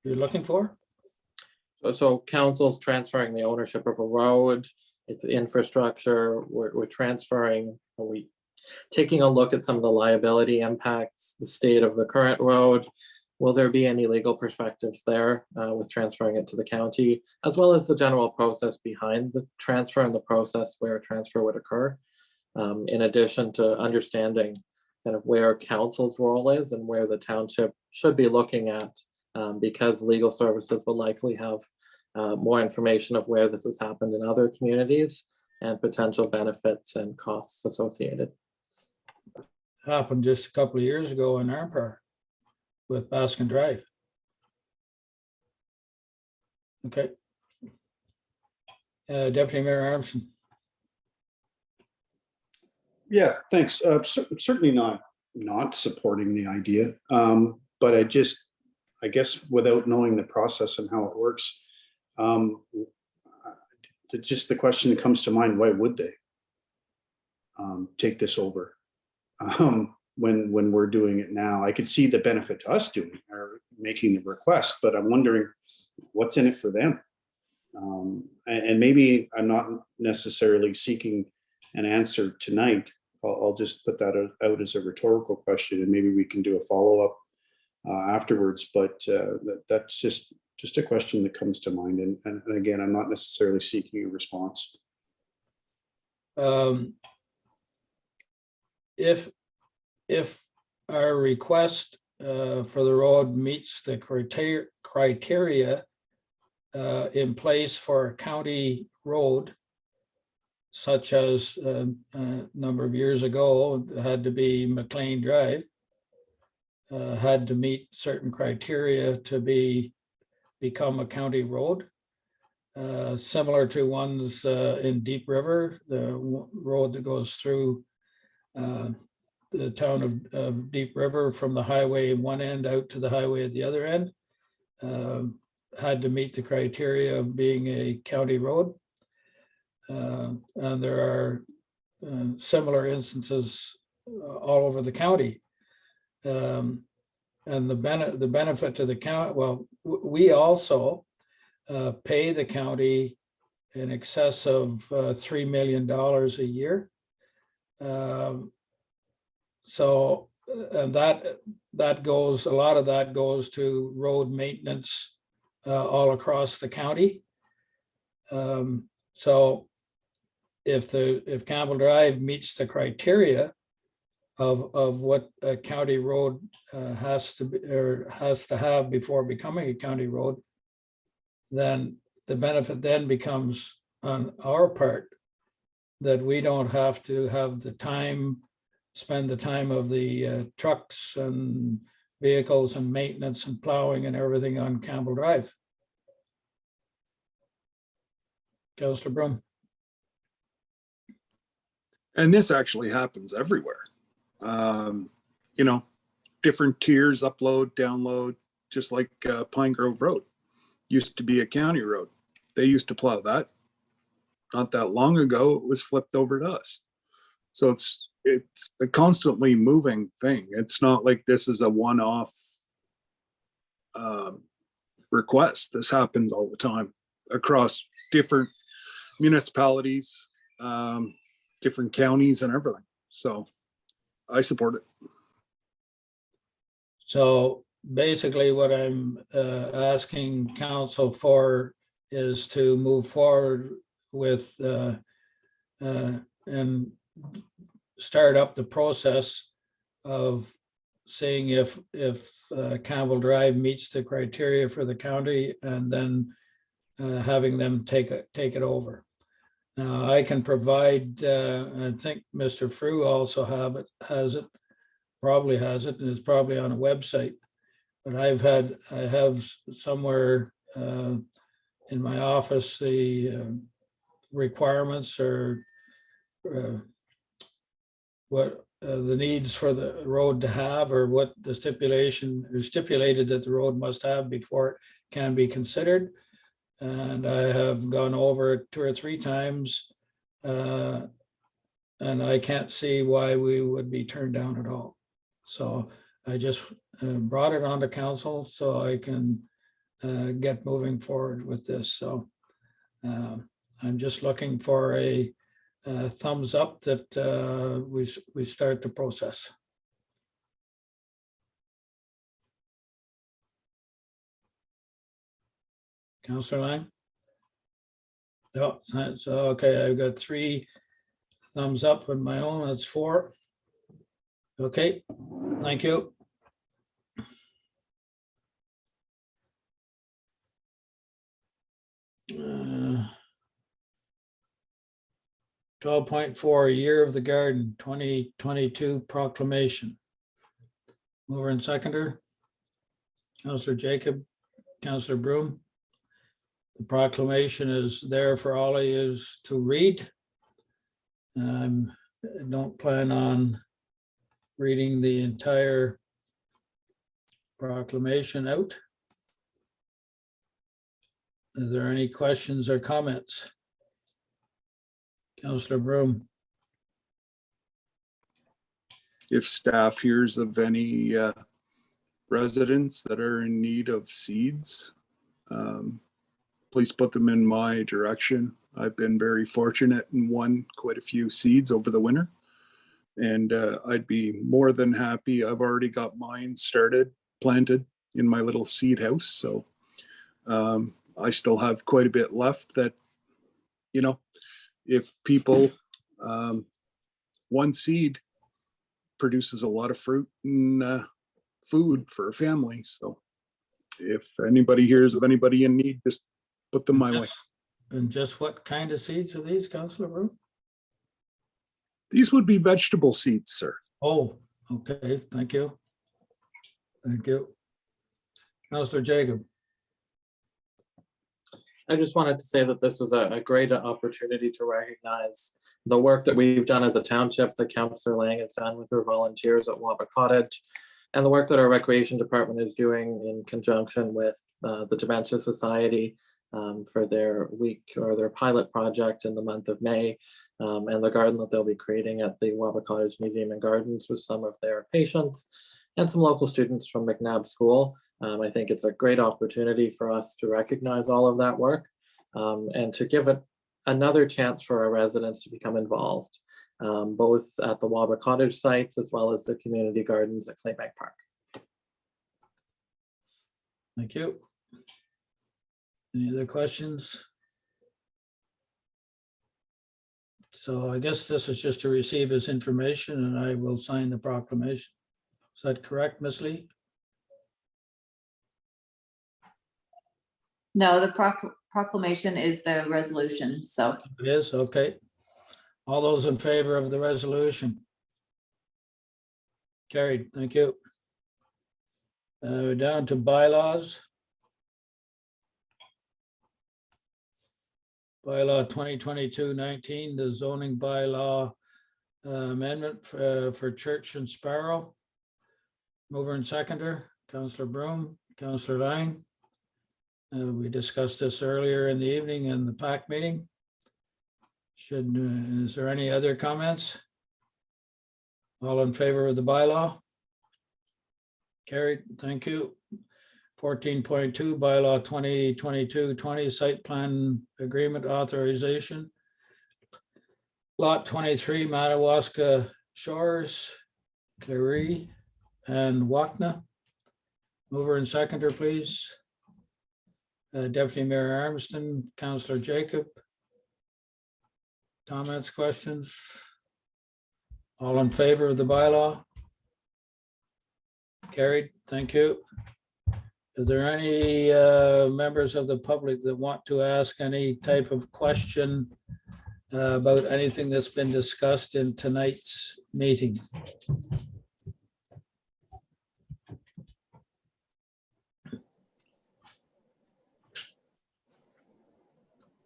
you're looking for? So council's transferring the ownership of a road, its infrastructure, we're transferring, taking a look at some of the liability impacts, the state of the current road. Will there be any legal perspectives there with transferring it to the county, as well as the general process behind the transfer and the process where a transfer would occur? In addition to understanding kind of where council's role is and where the township should be looking at, because legal services will likely have more information of where this has happened in other communities and potential benefits and costs associated. Happened just a couple of years ago in Armpar with Baskin Drive. Okay. Deputy Mayor Armstrong. Yeah, thanks. Certainly not supporting the idea, but I guess without knowing the process and how it works, just the question that comes to mind: why would they take this over when we're doing it now? I could see the benefit to us doing or making the request, but I'm wondering what's in it for them. And maybe I'm not necessarily seeking an answer tonight. I'll just put that out as a rhetorical question, and maybe we can do a follow-up afterwards. But that's just a question that comes to mind. And again, I'm not necessarily seeking a response. If our request for the road meets the criteria in place for a county road, such as a number of years ago, it had to be McLean Drive, had to meet certain criteria to become a county road, similar to ones in Deep River, the road that goes through the town of Deep River from the highway one end out to the highway at the other end, had to meet the criteria of being a county road. And there are similar instances all over the county. And the benefit to the county, well, we also pay the county in excess of $3 million a year. So, and that goes, a lot of that goes to road maintenance all across the county. So if Campbell Drive meets the criteria of what a county road has to have before becoming a county road, then the benefit then becomes on our part that we don't have to have the time, spend the time of the trucks and vehicles and maintenance and plowing and everything on Campbell Drive. Councillor Broom. And this actually happens everywhere. You know, different tiers, upload, download, just like Pine Grove Road used to be a county road. They used to plow that. Not that long ago, it was flipped over to us. So it's a constantly moving thing. It's not like this is a one-off request. This happens all the time across different municipalities, different counties and everything. So I support it. So basically what I'm asking council for is to move forward with and start up the process of seeing if Campbell Drive meets the criteria for the county, and then having them take it over. Now I can provide, I think Mr. Frew also probably has it, and it's probably on a website, But I have somewhere in my office, the requirements or what the needs for the road to have, or what the stipulation or stipulated that the road must have before it can be considered. And I have gone over it 2 or 3 times. And I can't see why we would be turned down at all. So I just brought it onto council so I can get moving forward with this. So I'm just looking for a thumbs up that we start the process. Councillor Lang? No, so okay, I've got 3 thumbs up on my own, that's 4. Okay, thank you. 12.4 Year of the Garden 2022 proclamation. Mover and seconder. Councillor Jacob, Councillor Broom. The proclamation is there for all of you to read. I don't plan on reading the entire proclamation out. Is there any questions or comments? Councillor Broom. If staff hears of any residents that are in need of seeds, please put them in my direction. I've been very fortunate and won quite a few seeds over the winter. And I'd be more than happy. I've already got mine planted in my little seed house. So I still have quite a bit left that, you know, if people, one seed produces a lot of fruit and food for a family. So if anybody hears of anybody in need, just put them my way. And just what kind of seeds are these, Councillor Broom? These would be vegetable seeds, sir. Oh, okay, thank you. Thank you. Councillor Jacob. I just wanted to say that this is a great opportunity to recognize the work that we've done as a township, that Councillor Lang has done with her volunteers at Waba Cottage, and the work that our recreation department is doing in conjunction with the Dementia Society for their week or their pilot project in the month of May, and the garden that they'll be creating at the Waba Cottage Museum and Gardens with some of their patients and some local students from McNabb School. I think it's a great opportunity for us to recognize all of that work and to give it another chance for our residents to become involved, both at the Waba Cottage site as well as the community gardens at Claybank Park. Thank you. Any other questions? So I guess this is just to receive his information and I will sign the proclamation. Is that correct, Ms. Lee? No, the proclamation is the resolution, so. It is, okay. All those in favor of the resolution? Carried, thank you. We're down to bylaws. Bylaw 2022-19, the zoning bylaw amendment for Church and Sparrow. Mover and seconder, Councillor Broom, Councillor Lang. We discussed this earlier in the evening in the PAC meeting. Is there any other comments? All in favor of the bylaw? Carried, thank you. 14.2 bylaw 2022-20 site plan agreement authorization. Lot 23 Madawaska Shores, Clary and Wakna. Mover and seconder, please. Deputy Mayor Armstrong, Councillor Jacob. Comments, questions? All in favor of the bylaw? Carried, thank you. Is there any members of the public that want to ask any type of question about anything that's been discussed in tonight's meeting?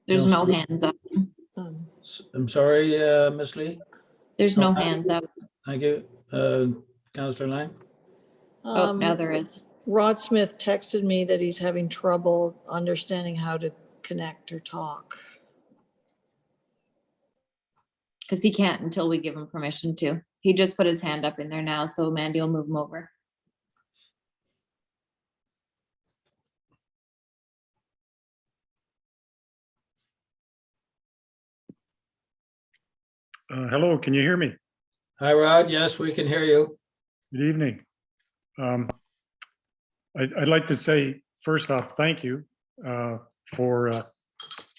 There's no Councillor- hands up. I'm sorry, Ms. Lee. There's no hands up. Thank you. Councillor Lang. Oh, now Um, there is. Rod Smith texted me that he's having trouble understanding how to connect or talk. Because he can't until we give him permission to. He just put his hand up in there now, so Mandy will move him over. Hello, can you hear me? Hi, Rod. Yes, we can hear you. Good evening. I'd like to say, first off, thank you for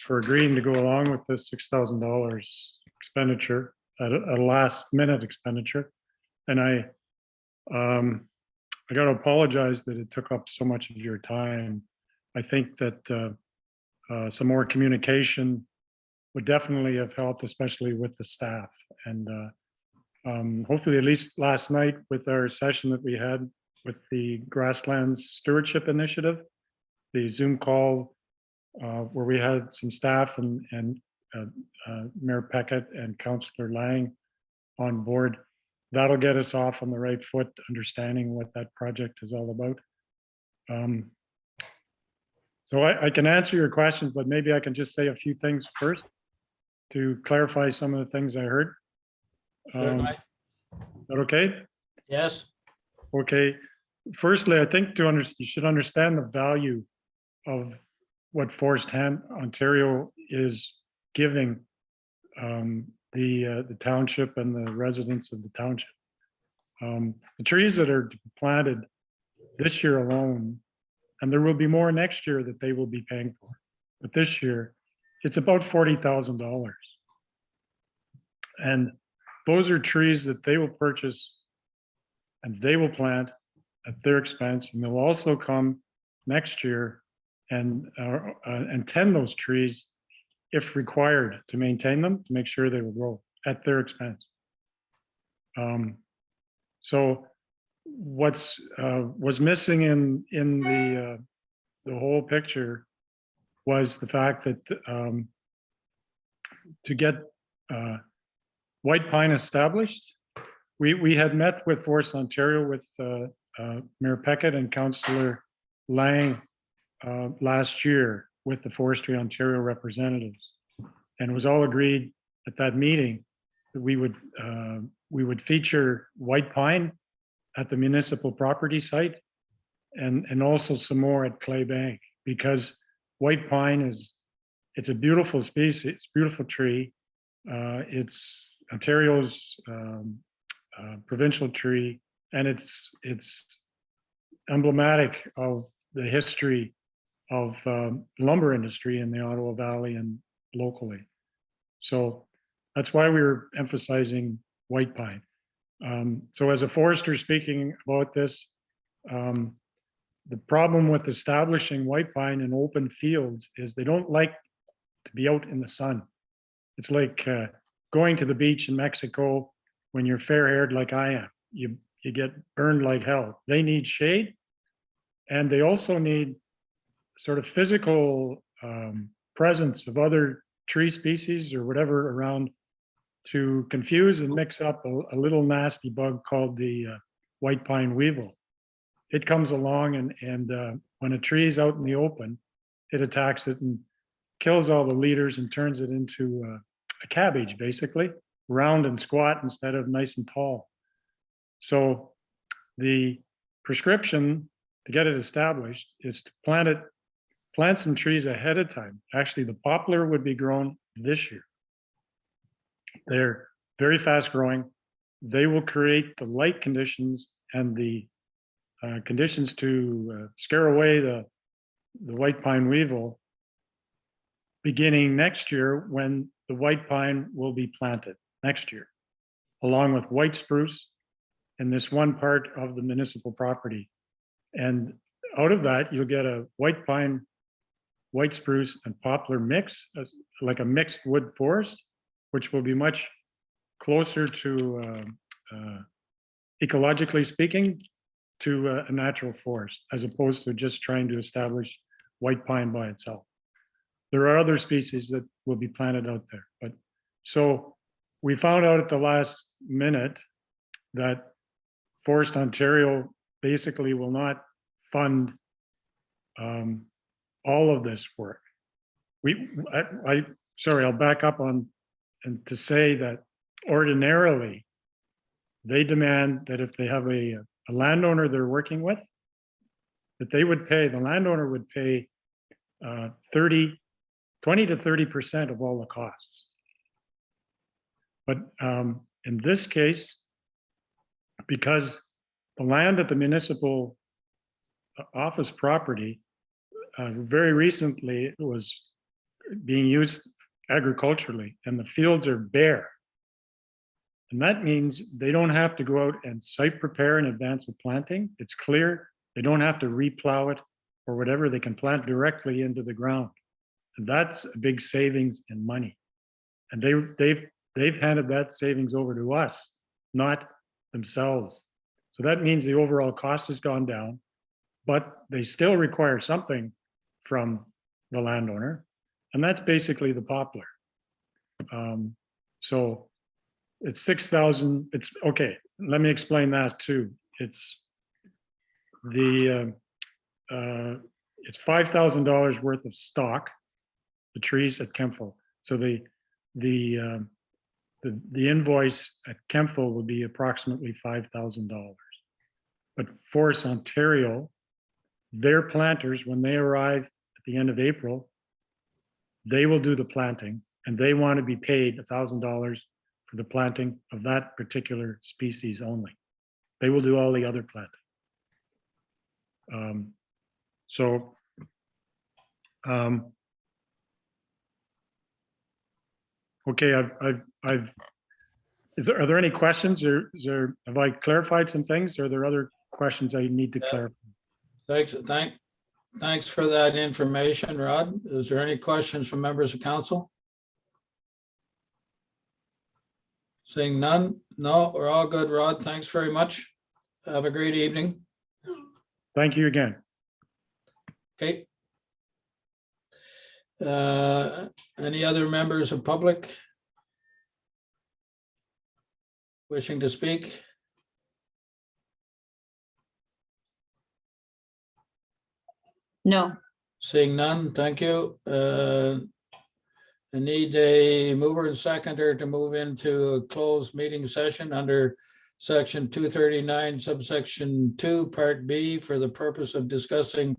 agreeing to go along with this $6,000 expenditure, a last minute expenditure. And I got to apologize that it took up so much of your time. I think that some more communication would definitely have helped, especially with the staff. And hopefully, at least last night with our session that we had with the Grasslands Stewardship Initiative, the Zoom call where we had some staff and Mayor Peckett and Councillor Lang on board, that'll get us off on the right foot, understanding what that project is all about. So I can answer your questions, but maybe I can just say a few things first to clarify some of the things I heard. Certainly. Is that okay? Yes. Okay. Firstly, I think you should understand the value of what Forest Hand Ontario is giving the township and the residents of the township. The trees that are planted this year alone, and there will be more next year that they will be paying for, but this year it's about $40,000. And those are trees that they will purchase and they will plant at their expense, and they'll also come next year and tend those trees if required to maintain them, to make sure they will grow at their expense. So what's was missing in the whole picture was the fact that to get white pine established, we had met with Forest Ontario with Mayor Peckett and Councillor Lang last year with the Forestry Ontario representatives, and it was all agreed at that meeting that we would feature white pine at the municipal property site and also some more at Clay Bank, because white pine it's a beautiful species, it's a beautiful tree. It's Ontario's provincial tree, and it's emblematic of the history of lumber industry in the Ottawa Valley and locally. So that's why we were emphasizing white pine. So as a forester speaking about this, the problem with establishing white pine in open fields is they don't like to be out in the sun. It's like going to the beach in Mexico when you're fair-haired like I am. You get burned like hell. They need shade, and they also need sort of physical presence of other tree species or whatever around to confuse and mix up a little nasty bug called the white pine weevil. It comes along and when a tree is out in the open, it attacks it and kills all the leaders and turns it into a cabbage, basically, round and squat instead of nice and tall. So the prescription to get it established is to plant some trees ahead of time. Actually, the poplar would be grown this year. They're very fast growing. They will create the light conditions and the conditions to scare away the white pine weevil beginning next year, when the white pine will be planted next year, along with white spruce in this one part of the municipal property. And out of that, you'll get a white pine, white spruce, and poplar mix, like a mixed wood forest, which will be much closer to, ecologically speaking, to a natural forest, as opposed to just trying to establish white pine by itself. there are other species that will be planted out there. But so we found out at the last minute that Forest Ontario basically will not fund all of this work. Sorry, I'll back up on and to say that ordinarily they demand that if they have a landowner they're working with, that they would pay, the landowner would pay 20 to 30% of all the costs. But in this case, because the land at the municipal office property, very recently it was being used agriculturally and the fields are bare. And that means they don't have to go out and site prepare in advance of planting. It's clear. They don't have to replow it or whatever. They can plant directly into the ground. And that's a big savings in money. And they've handed that savings over to us, not themselves. So that means the overall cost has gone down, but they still require something from the landowner. And that's basically the poplar. So it's 6,000, it's okay. Let me explain that too. It's it's $5,000 worth of stock, the trees at Kempville. So the invoice at Kempville would be approximately $5,000. But Forest Ontario, their planters, when they arrive at the end of April, they will do the planting and they want to be paid $1,000 for the planting of that particular species only. They will do all the other planting. Okay, are there any questions or have I clarified some things? Are there other questions I need to clarify? Thanks for that information, Rod. Is there any questions from members of council? Seeing none? No, we're all good, Rod. Thanks very much. Have a great evening. Thank you again. Okay. Any other members of public wishing to speak? No. Seeing none, thank you. I need a mover and seconder to move into a closed meeting session under section 239 subsection 2 part B for the purpose of discussing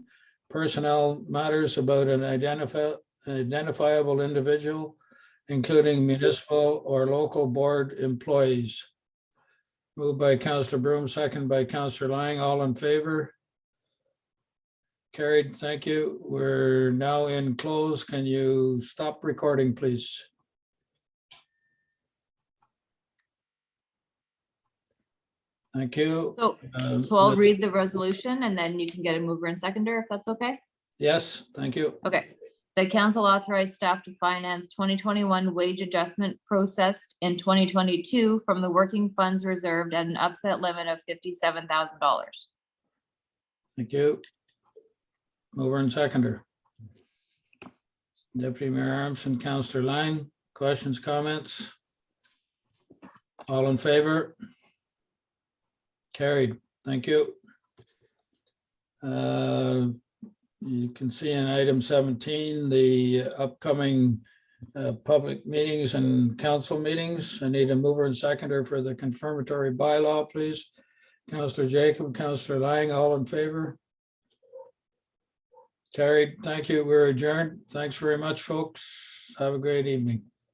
personnel matters about an identifiable individual, including municipal or local board employees. Moved by Councillor Broom, second by Councillor Lang. All in favor? Carried, thank you. We're now in close. Can you stop recording, please? Thank you. So I'll read the resolution and then you can get a mover and seconder if that's okay. Yes, thank you. Okay. The council authorized staff to finance 2021 wage adjustment processed in 2022 from the working funds reserved at an upset limit of $57,000. Thank you. Mover and seconder. Deputy Mayor Armstrong, Councillor Lang, questions, comments? All in favor? Carried, thank you. You can see in item 17, the upcoming public meetings and council meetings. I need a mover and seconder for the confirmatory bylaw, please. Councillor Jacob, Councillor Lang, all in favor? Carried, thank you. We're adjourned. Thanks very much, folks. Have a great evening.